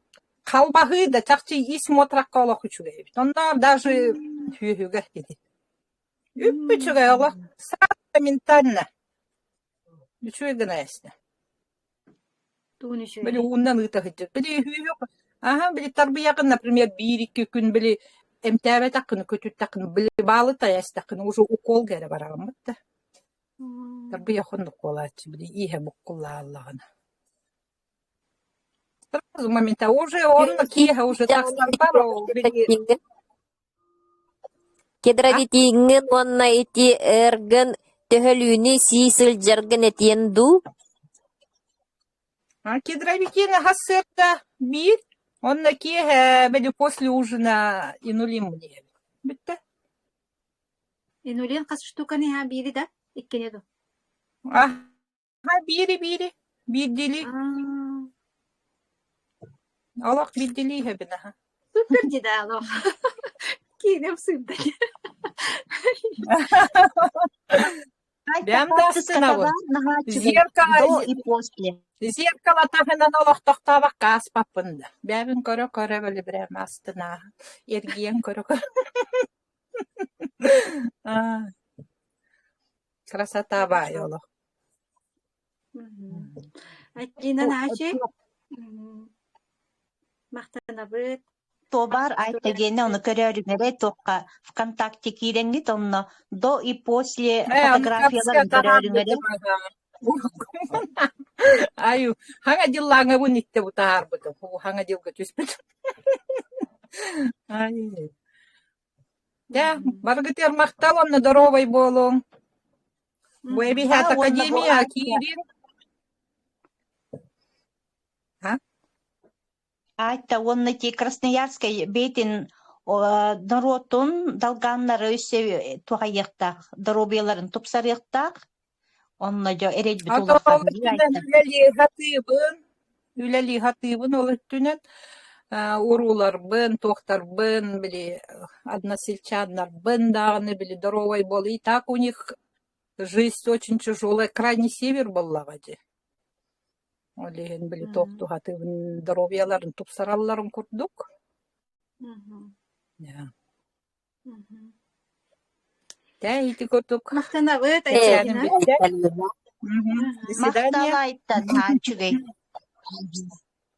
Kalbahı da çakçı ismi oturak kalak uçuyor. Onlar даже hühüge dedi. Üpüçüge Allah. Sağda mintanne. Uçuyor gına esne. Böyle ondan ıtahıcı. Böyle hühüge. Aha böyle tarbiyakın, например, 1-2 gün böyle emtebe takını, kötü takını, böyle bağlı tayas takını, уже укол geri varağım. Tarbiyakın da kolayçı. Böyle iyi bu kolla Allah'ına. Сразу момента уже он киха уже так старпару. Кедравитиңин онна ити эрген төһөлүүнү сисил жерген этиенду. Кедравитина хассерта бир. Он киха бели после ужина инулим мне. Битте. Инулин кас штуканы ха бири да иккенеду. Бири. Бирдили. Allah bildiliği hebine ha. Süper cidalo. Kinem süper. Ben de aslında bu. Zerkala tahınan Allah tohtava kas papında. Ben kara böyle bir aslında. Ergiyen kara. Krasata bay Allah. Aytinan haşi. Мактанабыт. Тобар айта гене оны көрөрүңөрө токка ВКонтакте киренгит онно до и после фотографияларын көрөрүңөрө. Аю, ханга диллаңа бу нитте бу таарбыт. Бу ханга дилге түспүт. Ай. Да, баргытер мактал онно здоровый болуң. Бу эбихат академия кирин. Айта онны ти Красноярской бейтин народун далганнары өсө тугайыктак, здоровьяларын тупсарыктак. Онно жо эрет бутулактар. Үлели хатыбын ол өттүнен урулар бын, тоқтар бын, били односельчаннар бын дагыны били здоровый бол. И так у них жизнь очень тяжелая. Крайний север боллагади. Олеген били тоқту хатыбын здоровьяларын тупсаралларын курдук. Ja. Täiti kotuk. Мактанабыт Aytjanym айтсана. bitdi. До свидания. Макталайта таачыгай.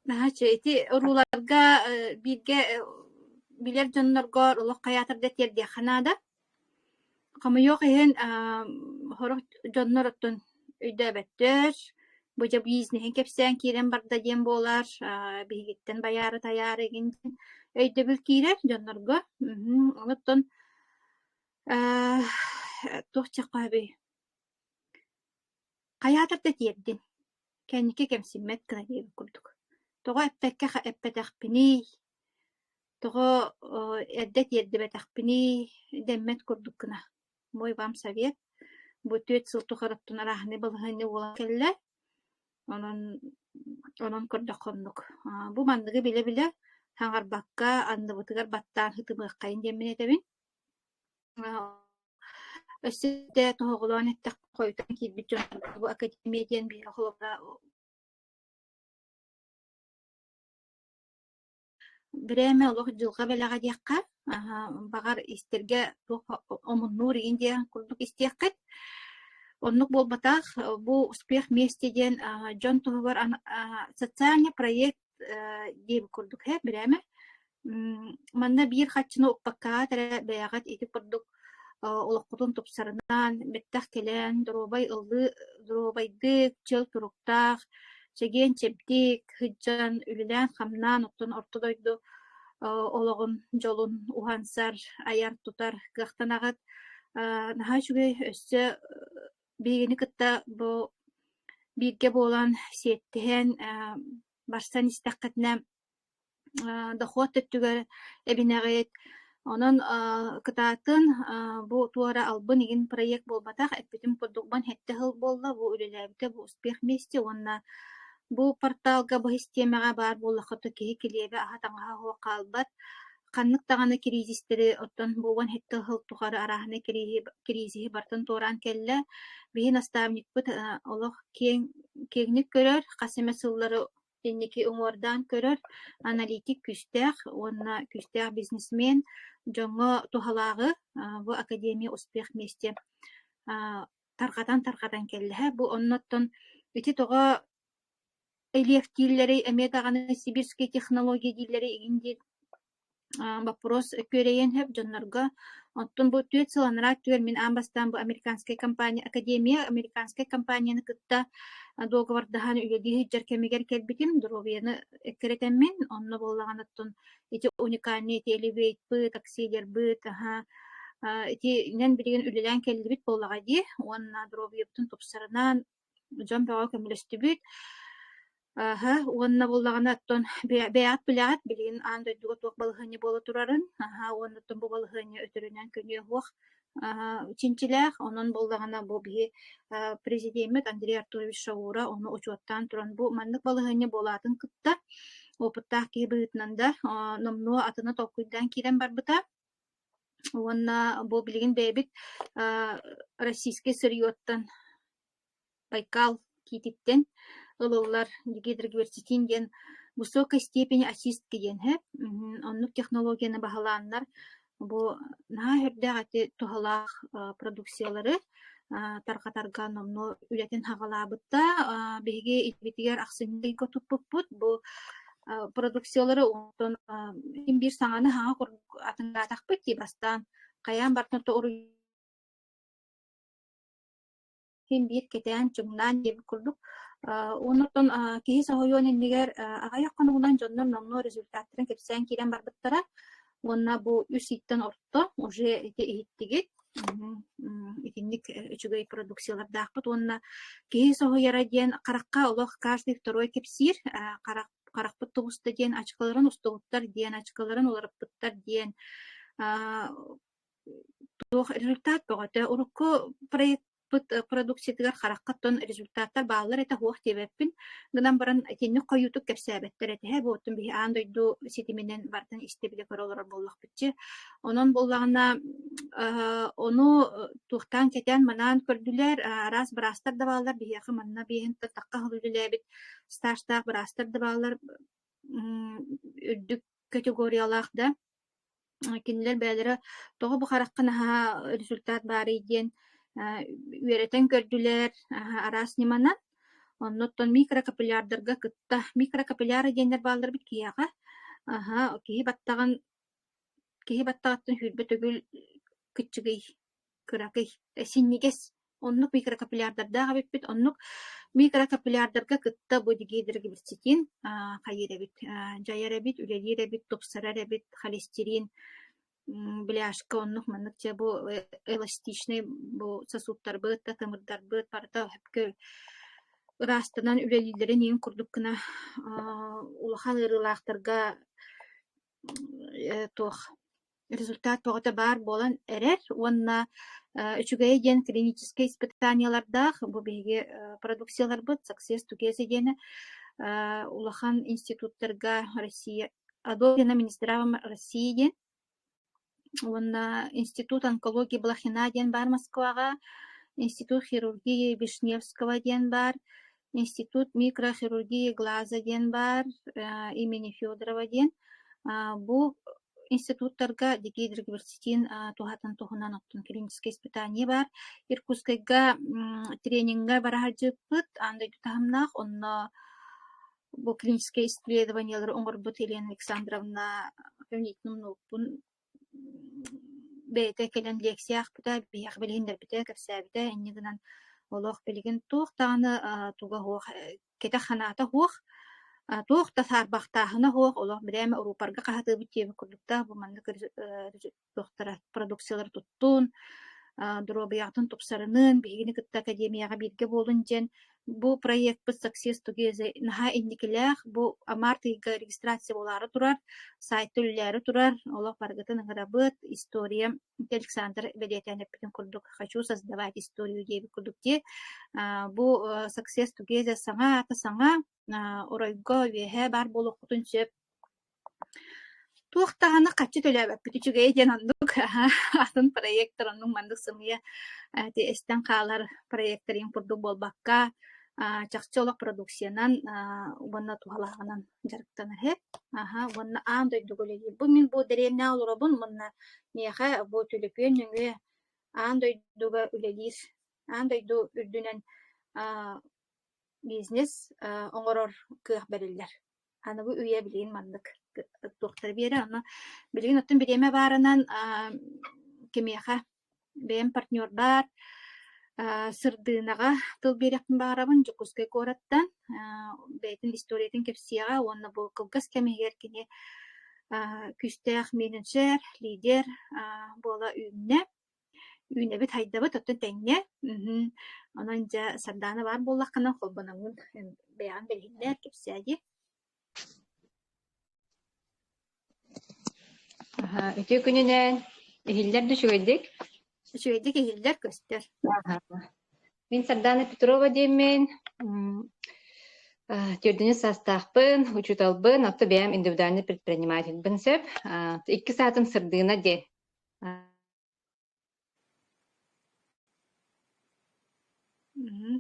Нахачы эти уруларга бирге билер жоннорго улук каятырда терде ханада. Кама yok ehen хорох жоннор оттон үйдө беттер. Бужа бизнесин кепсен кирен барда дем болар. Бигиттен баяры таяры гинтен. Өйдө бил кирер жоннорго. Оттон тохчакаби. Каятырда тердин. Кеннике кемсиммет кына дейбит курдук. Того эппекке эппетахпини. Того эддет ердебетахпини деммет курдук кына. Мой вам совет. Бу 4 жыл тухараттын арахны былгыны бола келле. Онон курдаконнук. Бу мандыгы биле-биле хаңарбакка андыбытыгар баттаан хытымыккайын демин этебин. Өссүтэ тоголон эттек койтан кийбит жон бу академияден бир холора Бреме олох жылга белага диякка багар истерге омуннур индия курдук истияккат оннук болбатах бу успех местеден жон тугар социальный проект деп курдук бреме манна бир хатчыны уппакка тәрә бәягат ити курдук олоққутун тупсарынан беттах келен дробайды чыл туруктах чеген чептик хыджан үлелән хамнан оттон ортодойду ологун жолун ухансар аяр тутар гахтанагат наха чугай өссө бигини кытта бу бирге болан сеттен барсан истаккатна дохот төттүгөр эбинагыт онон кытаатын бу туара албын игин проект болбатах эппитим курдугбан хеттехыл болла бу үлеләбите бу успех вместе онна бу порталга бу системага бар боллахыты киһи килиэбэ ахатаңаха хуа калбат каннык таганы кризистери оттон буган хеттехыл тухары араханы кризиси бартын тууран келле биһи наставникпыт олох кеңник көрөр касеме сыллары денники уңордан көрөр аналитик күстэх онна күстэх бизнесмен жоңго тухалагы бу академия успех вместе таркатан келле бу онноттон ити тога электиллери эметаганы сибирский технология дилери игинди вопрос көрейен хеп жоннорго оттон бу түет сыланрак түер мен амбастан бу американская компания академия американская компанияны кытта договордахан үледи жаркемегер келбитим дровияны эккеретеммен онно боллаган оттон ити уникальный телевейт бы таксилер бы ити нен билген үлелен келбит боллага ди онна дровияптын топсарынан жон бага көмөлөстүбүт онна боллаган оттон беат билят билин андойдуга туак балыхыны боло турарын оннотон бу балыхыны өтөрүнөн көнүө хуак чинчилэх онон боллагана бу биһи президент Андрей Артурович Шаура оны учуаттан туран бу маннык балыхыны болатын кытта опыттах ки быытнанда номно атына токуйдан кирен барбыта онна бу билигин бэбит российский сырьёттан Байкал кититтен ылылар гидроверситин ден высокой степени очистки ден оннук технологияны баһалааннар бу наһырдагати тухалаах продукциялары таркатарга номно үлетин хагалаабытта биһиги итбитигер аксынгы котуппут бу продукциялары онтон бир саңаны хаға атыңгаатахпыт ди бастан каян бартното хим бир кетен чуңнан деп курдук онотон киһи соһойуониннигер агаяққанугунан дьоннор номно результаттарын кепсен кирен барбыттара онна бу үс иттен орто уже иһиттигит итинник үчүгэй продукциялар даахпыт онна киһи соһойара диэн каракка олох каждый второй кепсир каракпыт тугуста диэн ачкаларын устугуттар диэн ачкаларын оларыппыттар диэн туох результат боготе урукку проект продукциятыгар хараккаттон результаттар баалар эте хуох тебеппин гынан баран тенни койютук кепсээбеттер этеһэ буоттун биһи аан дойду ситиминен бартын истебиле көрөлөр боллахпытчы онон боллагана ону тухтан кетен манан көрдүлер раз брастар да баалар биһиэхи манна биһин такка хылүлүлээбит стажтаах брастар да баалар үрдүк категориялаах да кинилер бээлери тоҕо бухаракканаха результат баары диэн үөретен көрдүлер арас ниманан онноттон микрокапиллярдарга кытта микрокапилляр диэннер баалар бит кияга киһи баттагаттын хүрбө төгүл кыччыгый кыракый синнигес оннук микрокапиллярдардаага биппит оннук микрокапиллярдарга кытта бу дигидроверситин хайыребит жайаребит үлелиребит топсараребит холестерин бляшка оннук маннык же бу эластичный бу сосудтар быт тамырдар быт парта хөпкө ырастынан үлелилерин эң курдук кына улахан ырылаактарга тох результат тогота бар болан эрер онна үчүгэй диэн клинический испытаниялардах бу биги продукциялар быт success together диэн улахан институттарга Россия одобрено Министерством России диэн онна институт онкологии Блохина диэн бар Москвага институт хирургии Вишневского диэн бар институт микрохирургии глаза диэн бар имени Федорова диэн бу институттарга дигидроверситин тухатын тухунан оттун клинический испытание бар Иркутскайга тренингга барахажыппыт андай тутамнах онно бу клиническое исследованиялар оңорбут Елена Александровна Фемнитнумнуппун бейте келен лекциях бита биях билгендер бите кепсәбите иннигинен олох билген туох таны туга хуох кете ханата хуох туох та сарбахтахына хуох олох биреме урупарга кахаты битебе курдукта бу манны доктора продукциялар туттун дробиятын тупсарынын бигини кытта академияга бирге болун жен бу проект бу success together наха инникелях бу амартыга регистрация болары турар сайт төлләре турар олох баргатын гырабыт история Александр Ведетянов битен курдук хочу создавать историю деби курдукте бу success together саңа оройго веhe бар болохутун сөп туохтааны качы төлөбөп бүтүчүгэй ден андык атын проекторунун мандык сымыя те эстен каалар проекторин курдук болбакка чакчолок продукциянан уонна тухалаганан жарыктанар хеп уонна аан дойдуголеги бу мин бу деревня олоробун мынна мияха бу төлөпүөнүңү аан дойдуга үлелир аан дойду үрдүнен бизнес оңорор кыах бериллер аны бу үйе билин мандык доктор бире аны билген оттун биреме барынан кемияха бем партнер бар сырдыынага тыл берекпин баарабын жукускай кораттан бейтин историятын кепсияга онна бу кылгас кемигер кини күстеах менеджер лидер бола үйне бит хайдабыт оттун теңне анан жа сарданы бар боллакканан холбанамын беян белгиндер кепсияги Өтө күнүнен эхиллер düşүгөйдик. Düşүгөйдик эхиллер көстөр. Мен Сардана Петрова деймен. Төрдүнү састахпын, учуталбын, отто бэм индивидуальный предприниматель бын сөп. 2 саатым сырдыына де.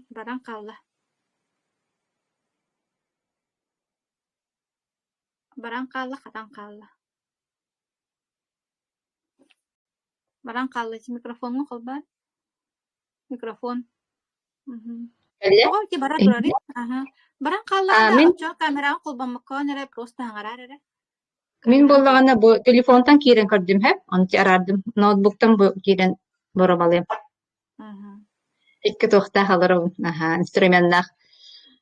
Баран калла. Катан калла. Баран калла микрофонго колбар. Микрофон. Ого, ти бара турары. Баран калла да камера колбамакка нере просто хаңарар. Мен боллагана бу телефонтан кирен көрдүм хеп, анты арардым. Ноутбуктан бу кирен борабалым. 2 тохта халарым, инструментнах.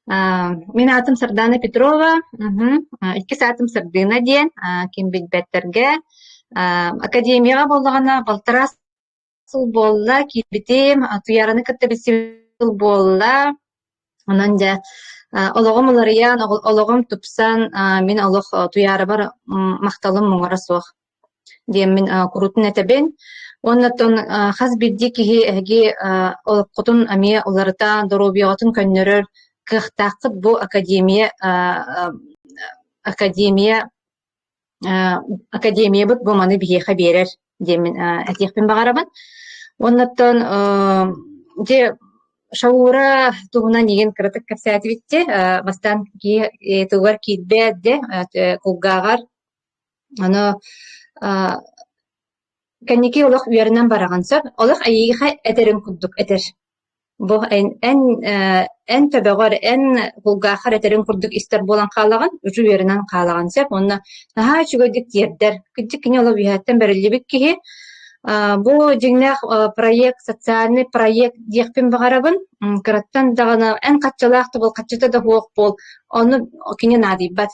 Мен атым Сардана Петрова, 2 саатым сырдыына ден, ким билбеттерге академияга боллагана балтара сыл болла кибитим туяраны кытта бисил болла анан да ологом оларыян ологом тупсан мен олох туяры бар макталым моңора суох дем мен курутун этебен оннотон хас бирди кихи эги олоккутун ами оларыта доробиятын көннөрөр кыхтакыт бу академия бут бу маны биеха берер демен атехпен багарабын. Оннотон же шаура тугуна неген кырытык капсаты битте бастан ки тугар кидбе де кулгагар аны канеки олох үйеринен бараганса олох айыга этерин куддук этер. Бу эн төбөгөр эн кулгагар этерин курдук истер болан каалаган үчү үйеринен каалаган сеп онна наха чүгөдик диердер кидик кине олох үйөттен берилибик ки бу жигнах проект социальный проект диэхпин багарабын кыраттан дагана эн каччалаакты бол каччата да хуок бол ону кине надибат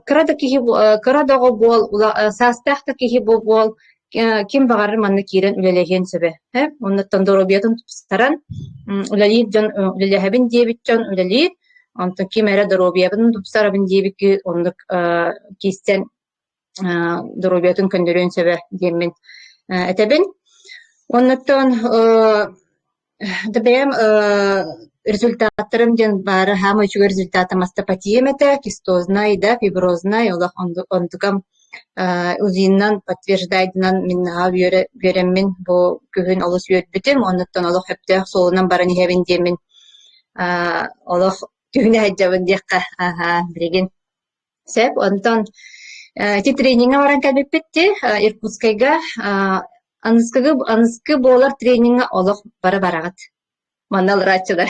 кырадого бол саастаакта кихи бол ким багары манны кирен үлелеген сөбе оннотон доробиятын тупсаран үлелиит жон үлелехебин диебит жон үлелиит онтон ким эре доробиябын тупсарабын диебит ки ондук кистен доробиятын көндөрөн сөбе диемин этебин оннотон дабем результаттарым ден бары хамы үчүгө результатым астопатием эте кистозной да фиброзной олох ондукам узиннан подтверждайдынан миннага береммин бу күһүн олус үйөтбүтүм оннотон олох хөптөөх солунан баран иһебин диемин олох күһүнэ хаджабын диэкка билигин сеп онтон ти тренингга баран кэлбиппитти Иркутскайга аныскы болар тренингга олох барагат маннал рачылар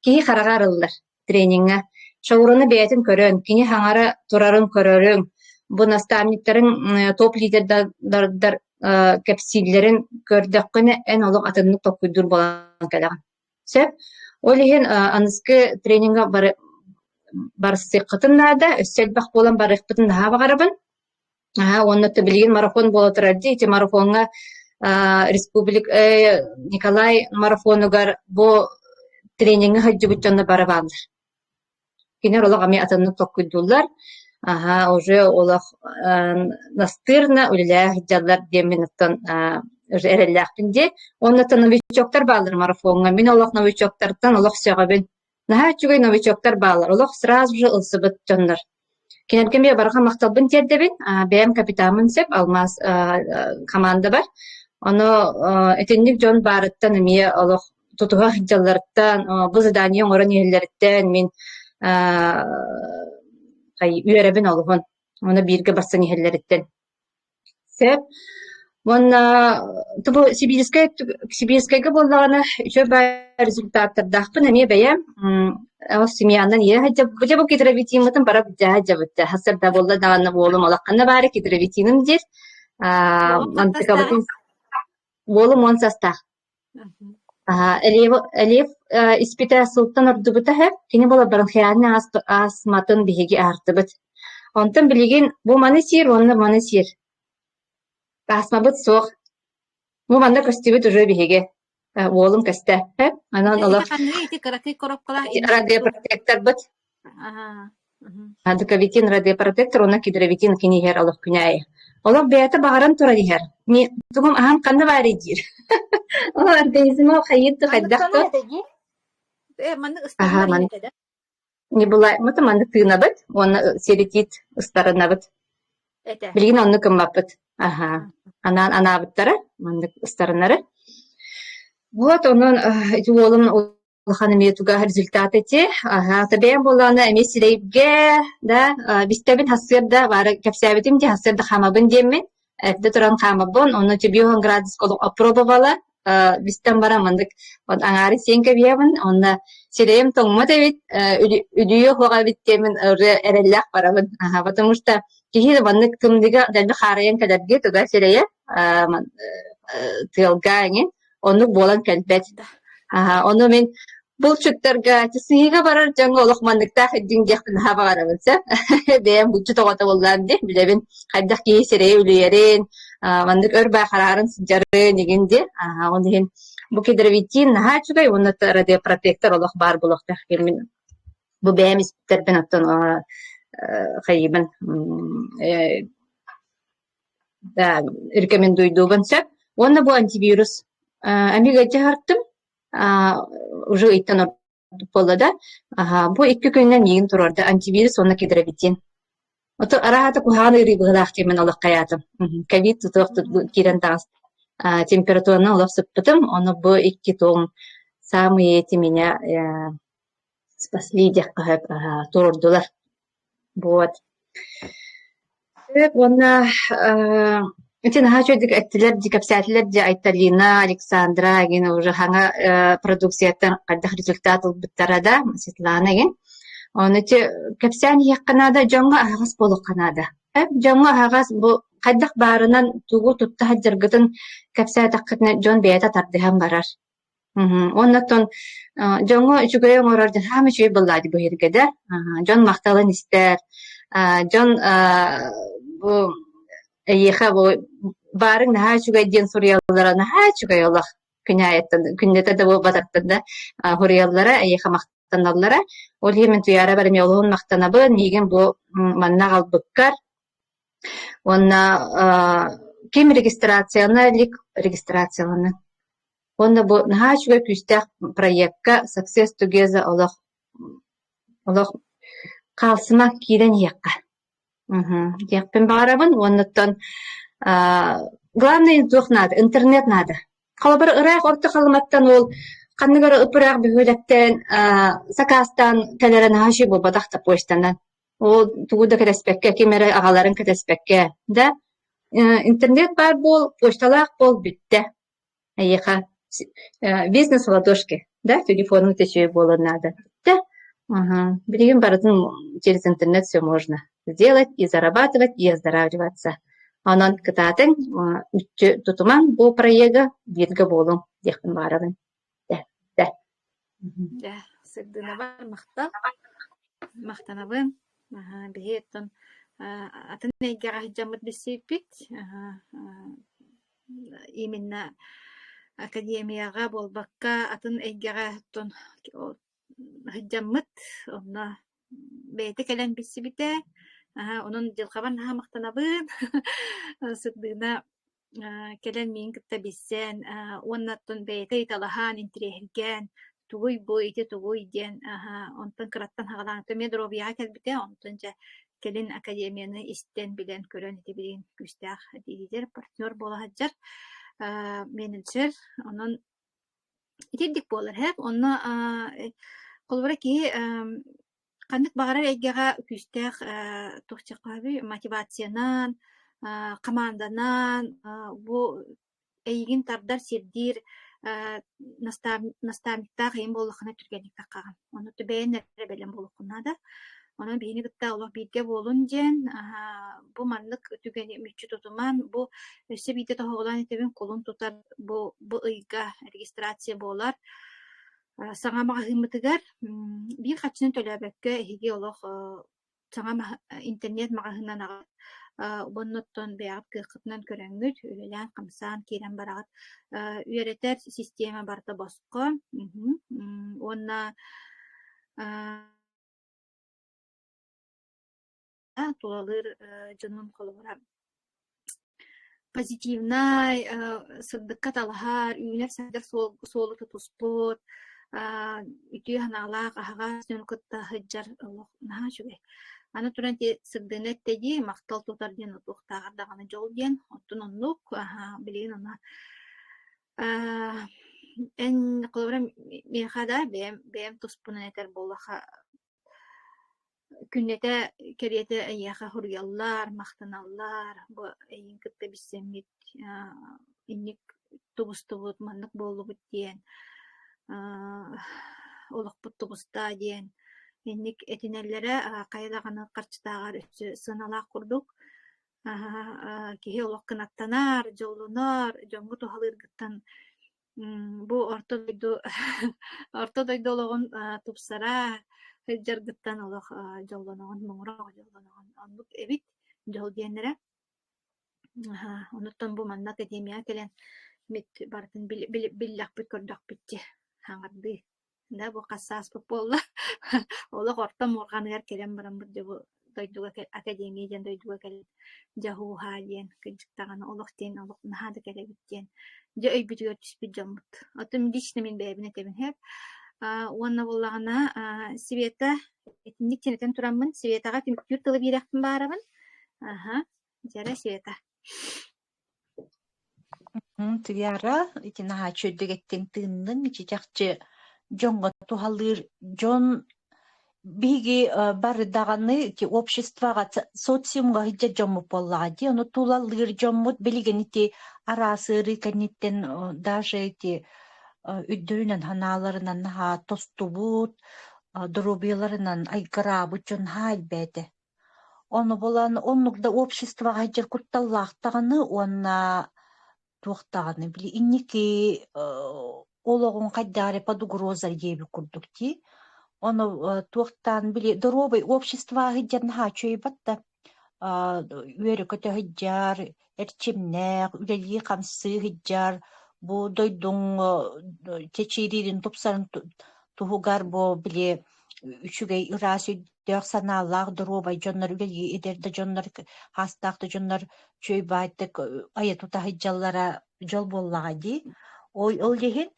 кихи харагарыллар тренингга Шаураны бәйтін көрін, кені хаңара турарын көрөрің, bu nastavniklerin top liderler kapsillerin gördükçe en oluk atınlık tokuydur bolan kalan. Sep, olihin anıskı treninga barısı kıtınlarda, össel bak bolan barıkpıtın daha bakarabın. Onu da bilgin marafon bolatırardı. İti marafonga Respublik Nikolay marafonugar bu treninga hacı bütçonda barabandır. Kiner oluk ami atınlık tokuydurlar. Уже олах настырна үлелях жаллар деминаттан эрелляхпинде оннатан новичоктар баалар марафонга мен олах новичоктардан олах сөгөбүн наха чугай новичоктар баалар олах сразу же ылсыбыт жоннор кенеркеме барга макталбын тердебин бэм капитанмын сеп алмаз команда бар оно этинник жон барыттан эмие олах тутуга жалларттан бу задание орон эллерттен мен üyerebin olğun. Ona birge bassan ihelleritten. Sep, ona bu Sibirskaya bollağına şöyle rezultatlar dağpın eme beyem. O simyandan yere hacca bu kidre vitimitin para hacca bitti. Hasır da bolla dağına oğlum olaqanna bari kidre vitinim dir. Mantıka bakın. Oğlum onsasta. Elif ispita sultan ordubuta hep kini bola barınxiyadını asmatın bihigi artıbıt. Ondan bilgin bu mani sir, onunla mani sir. Asmabıt soğuk. Bu manda köstübüt uje bihigi. Oğlum köste hep. Anan Allah. Radyo protektör bıt. Adıka vitin radyo protektör ona kidre vitin kini her Allah günayı. Allah beyata bağıran tura diher. Mi tugum aham kandı bari dir. Organizma hayıttı haddaqtı. Не была, мы манды тынабыт, он серетит старанабыт. Билгин онны кымбапыт. Она быттары, манды старанары. Вот onun oğlum olğanı tuga результат эти. Табем боланы эмесилейге да бистебин hasırda var кепсәбитим де hasırda хамабын деммен. Әдді туран хамабын, оны тебион градус колук опробовала. Бистен бара мандык аңары сенке биябын, онна сирейм тоңма дебит, үдүйө хога биттемин эреллак барабын. Потому что кихи мандык тымдыга дәлбі харайын кәдәрге туга сирейе тылга аңен, оны болан кәлбет. Оны мен бұл чүттәргә тисига барар жаңа олық мандыкта хиддин дияқтын хаба барабын сәп. Бәйім бұл чүт оғата болған де, білебін қайдақ кейі сирейе үлейерін, мандык өрбай қарарын сыджары негенде, оны хен бұл кедірвитин наға чүгай, оны радиопротектор олық бар болықтақ келмен. Бұл бәйім іспіттербен оттан қайыбын рекомендуйдуғын сәп. Оны бұл антивирус. Әмеге жағарттым. Уже иттен болда. Бу 2 күннән егин турарда антивирус онна кидеребитин. Ото арахата куханы рибгылах темен алак каятым. Ковид тутукту кирен тас температураны алып сыптым. Оны бу 2 том самые эти меня спасли дек турдулар. Вот. Онна Эти нахачудик эттилер дикапсятлер де Айталина, Александра ген уже ханга продукцияттан кайдах результат биттарада Светлана ген. Оны те капсян якканада жонга агас болук канада. Жонга агас бу кайдах барынан тугу тутта хаджыргытын капся таккытна жон бейта тардыхан барар. Оннотон жонго үчүгөй орордун хамы чүй буллады бу йергеде. Жон макталын истер. Жон бу Еха барын наха чугай ден сурьяллара наха чугай олах күннете де бұл бататтында хурьяллара еха мақтаналлара ол емен туяра бар ме олығын мақтанабы неген бұл манна қалбықкар онна кем регистрацияланы онна бұл наха чугай күстәк проектка success together олах қалсыма кирен еққа Яқпен бағарабын, оныттан главный дух надо, интернет надо. Қалабыр ұрайық орты қалыматтан ол қанығыр ұпырақ бігөлеттен сақастан кәлерін ғаши бұл бадақта почтанан. Ол туғуда кәлеспекке, кемері ағаларын кәлеспекке. Да, интернет бар бол, почталақ бол бітті. Әйеқа бизнес ладошки, да, телефонын течуі болы надо. Да, Ага. Билигин барытын через интернет все можно сделать и зарабатывать, и оздоравливаться. Анан кытатын үтчү тутуман бу проекта бирге болуң дехпин барабын. Да. Да, сырдына бар мақтанабын. Бейеттон атын эйгеға жамыт бисиппит. Именно академияға болбаққа атын эйгеға тон жамыт. Онна бейті кәлен бисипите. Onun жылқабан мақтанабын. Сырдына кәлен мейін кітті бисен. Оннаттон бейті италахан интерехерген. Тугуй ити тугуй ден. Онтон кыраттан хагалан. Төме дробия кәлбите. Онтон жа келин академияны истен билен көрөн ити билин күстәк дидер партнер бола хаджар. Менеджер. Онон итедик болар хеп. Онна колбара ки Каннык багарар эйгега күстәк тухчакабы мотивациянан, команданан, бу эйгин тардар сердир наставниктар эм болухына түргенlik таккаган. Оны төбәен ребелен болухына да. Оны бийини гытта олох бирге болун ден, бу маннык түгени мүчү тутуман, бу өсө бийде тоголан этебин колун тутар, бу ыйга регистрация болар. Саңа мағahымытыгар бир хачынын төлөбөккө эһиги олох саңа интернет мағahынан агат бонноттон бэягат кыахытынан көрөңүт үлэлэн камсаан киирэн барагат үөретер система барта боско онна тулалыр жонун колура позитивнай сырдыкка талахар үүнер садыр солу тутуспут үтү ханалаак ахага сөнкытта хыджар наха шугай. Аны туран те сырдынет теди мактал тутар ден утуктагар даганы жол ден оттун оннук билин она эн колорам мехада бем туспунан этер болаха күннете керете аяха хурьяллар мактаналлар бу эйин кытта биссемит инник тубустубут маннык болубут диен олохпут тубуста диен инник этинеллере кайлаганы карчытаагар өсү сыналаак курдук киһи олох кынаттанар жолунар жоңгу тухалыргыттан бу орто дойду ологон тупсара жаргыттан олох жоллоногон моңроо жоллоногон оннук эбит жол диэннере онуттан бу манна академия келен мит бартын биллахпыт көрдөкпүтти хаңарды да бу кассааспыт болла олох орто мурганыгар келен барамбыт же бу дойдуга академия ден дойдуга келен жахууха диен кыджыктаганы олох тен олох нахады келебит диен же өйбүтүгөр түспүт жоммут отум лично мен бэбине тебин хеп уонна боллагана Света этинник тенетен тураммын Светага түмүктүр тылы биряктын баарабын жара Света Тыяра итинаха чөйдөгеттен тыыннын ичичакчы жоңго тухалыр жон биги бардаганы ки обществага социумга хиджа жоммут боллага ди ону тулалыр жоммут билигени ти арасыры каниттен даже эти үддөрүнөн ханааларынан наха тостубут дробияларынан айгырабыт жон хаалбэте ону болан оннукда обществага хиджер кутталлаактаганы онна туохтаганы били инники ологун кайдаары под угрозой деби курдукти ону туохтан били дробой обществага хиджер наха чөйбатта үөрү көтө хиджар эрчимнеак үлели камсы хиджар бу дойдуң течиририн тупсарын туһугар бу биле үчүгэй ырасы дök санаалаах дробой дьоннор үлели эдерде дьоннор хастаакты дьоннор чөйбааттык аятута хиджаллара жол боллага ди ол дехин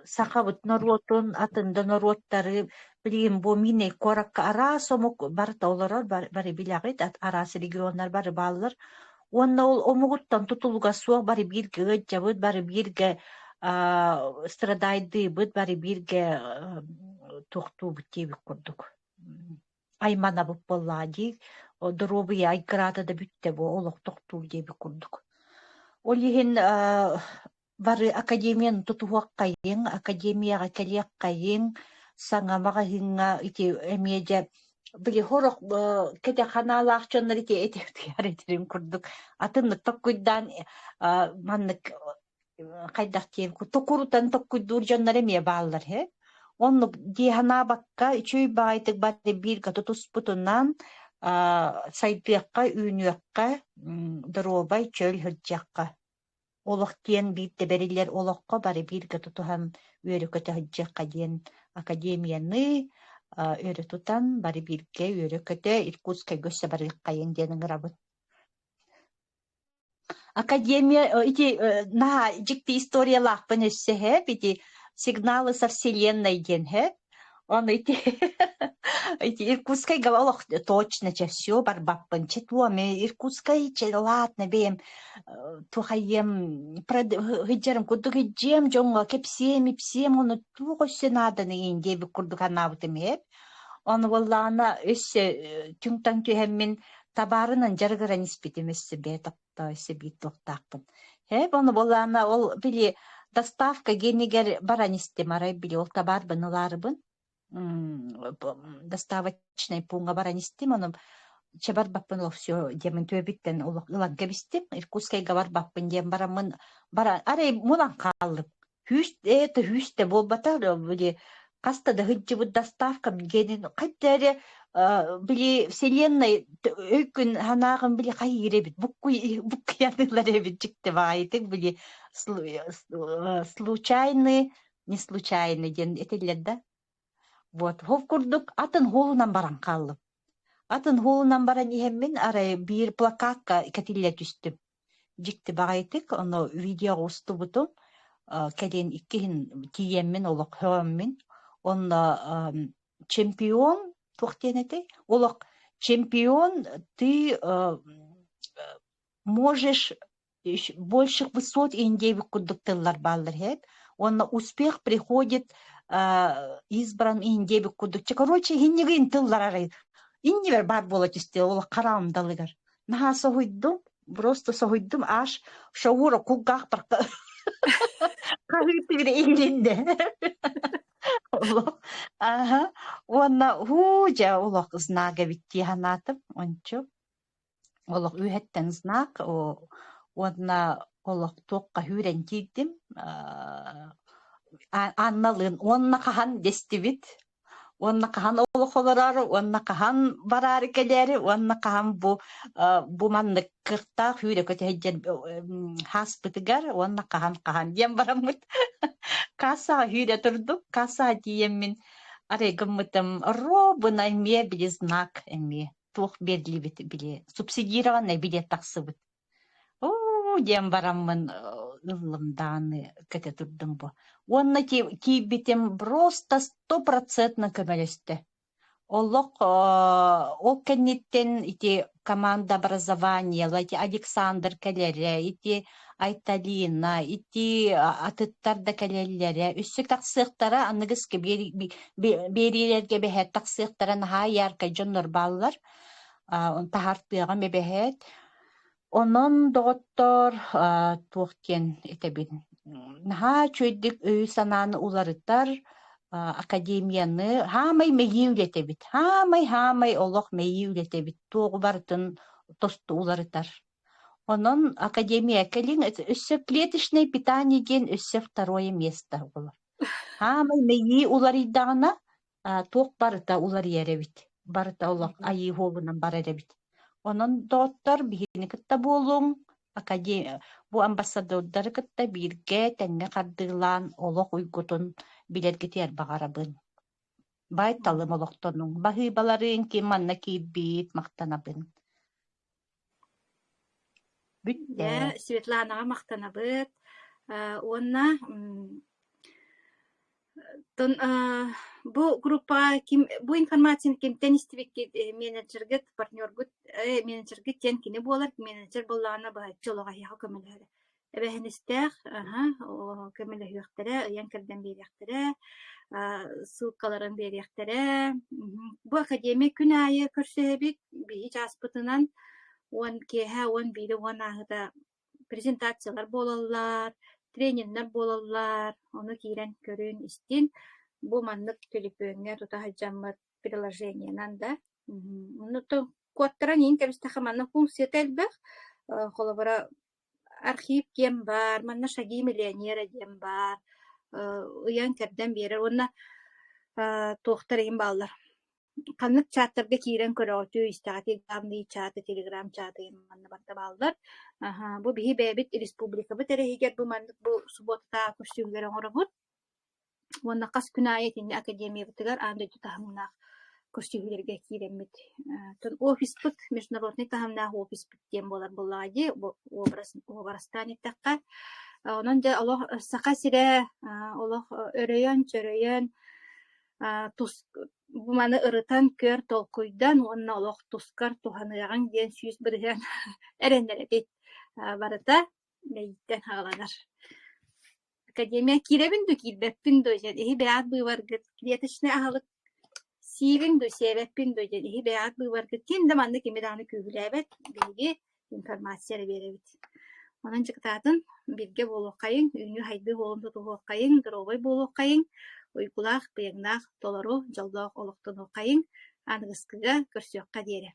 сакабыт норуотун атында норуоттары билим бу мине коракка ара сомук барта олорор бары билагыт арасы регионнар бары баалар онна ол омугуттан тутулуга суох бары бирге жабыт бары бирге страдайды быт бары бирге тухтуу бүтебик курдук аймана буп боллаа ди дробый айгырата да бүтте бу олох тохтуу деби курдук ол иһин бары академияны тутуаккайын академияга келиаккайын саңамаға хинга ити эмеже били хорох кете ханалаах чоннор ити этептиаретерин курдук атын tokkuydan маннык кайдак тиен токурутан tokkuydur жоннор эме баалар he онну дихана бакка үчүй байтык бары бир катутуспутунан сайпыакка үүнүакка дробай чөл хыржакка олох тиен бийте берилер олохко бары бир катутухан үөрөкөтө хыржакка диен академияны өөрөтутан бары бирге үөрөкөтө Иркутска көссө барыккайын диэн ырабыт академия ити на жикти историялаахпын өссө бити сигналы со вселенной диэн он ити Иркутской говорил точно все барбаппын четуаме Иркутской ладно бем тухаем гиджерим курдук гиджем жонго кепсем оны тугосе надо неген би курдук анабытым оны воллана өссө түңтан түхеммин табарынан жаргыран испитим өссө бе тапта өссө бит токтакпын оны воллана ол били доставка генигер баранисте марай били ол табар быныларбын доставочный пунга баранистим оном чебар баппын ол все демин төбиттен ол ылан кебистим Иркутской гавар баппын дем барамын бара аре мунан калып хүсте болбата били кастада хыджыбыт доставка генин кайдере били вселенной өкүн ханагын били кайыребит буккуянылар эбит жикте баайтык били случайный не случайный ден этелер да вот хов курдук атын холунан баран калып атын холунан баран ихеммин арай бир плакатка катилле түстүм жикти багайтык ону видео устубутум келен иккин тиеммин олок хөммин онна чемпион тухтенете олок чемпион ты можешь больших высот индеби курдуктылар баллар хеп онна успех приходит избран индеби курдукча короче хиннигин тыллар арай иннивер бар болот исте ол караамдалыгар наха сохуйдум просто сохуйдум аш шаура куггах бар кагыты бир элинде онна хужа олох знага битти ханатып ончу олох үһеттен знак онна олох токка хүрен кийдим анналын онна кахан дестибит онна кахан олохолорар онна кахан барар келери онна кахан бу манны кырта хүрө көтөжен хаспытыгар онна кахан дем барамыт каса хүрө турдук каса диеммин аре гыммытым робына эме били знак эме тух берилибит били субсидированный билет таксыбыт дем бараммын ылымдааны кете турдум бу онна кийбитим просто 100% көмөлөстө олок ол кенниттен ити команда образования лати Александр келере ити Айталина ити атыттарда келелере үссүк таксыктара аныгыске берилерге бехет таксыктара наха ярка жоннор баллар тахартыган бебехет онон доктор туохтен этебин наха чөйдик өй санааны уларыттар академияны хамай мейиулетебит хамай олох мейиулетебит туогу бартын тосту уларыттар онон академия келин өссө клеточное питание ден өссө 2 место болор хамай мейи уларыдагана туок барыта улар еребит барыта олох айы хобунан бар эребит онон доктор бихини кытта болуң академия бу амбассадордары кытта бирге теңге кардыылаан олох уйгутун билергитер багарабын байталым олохтонуң бахыбаларын ки манна кийбит мактанабын бүтте Светланага мактанабыт онна бу группа бу информацияны кимтен истибекке менеджергет партнергут менеджергет тен кини болар менеджер боллана ба жолога яга көмөлөр эбехинистер көмөлө юктара янкерден беректере ссылкаларын беректере бу академия күн айы көрсөбит би жаспытынан он кеха он бири он агыда презентациялар болалар тренингдер болалар, оны кирен көрün истин. бу маннык телефонне тутахаджаммат приложениянан да. Ну то коттара нин кебистаха манна функция телбэх холобара архив кем бар, манна шаги миллионера дем бар. Уян кәрдән берер, онна тохтарым баллар. Каннык чаттарга кирен көрөтү, истати гамны чаты, телеграм чаты манна барта баллар. Бу бихи бебит республика бетерегер бу маннык бу субботта көстүгөр оңорбут. Онна кас күнайетин академия битер анда тутамнак көстүгөргө киремит. Тон офис бит, международный тахамнак офис бит тем болар буллади, обрастани такка. Онон да Аллах сака сире, Аллах өрөйөн тус бу маны ырытан көр толкуйдан онна Аллах тускар туханыган ден сүйүс бирген эрендер эт барыта мейттен хагаланар. Академия киребин ду кирбеппин ду же эһи бэат бывар гыт клеточный ахалык сивин ду себеппин ду же эһи бэат бывар гыт ким да манны кимеданы күгүлэбет биги информация беребит. Онан жыктатын бирге болуқайын, үйнү хайды болун тутуқайын, дровой болуқайын, ойгулах, быйыңнах, толору, жалдақ олықтын оқайын, анығысқыға көрсөққа дере.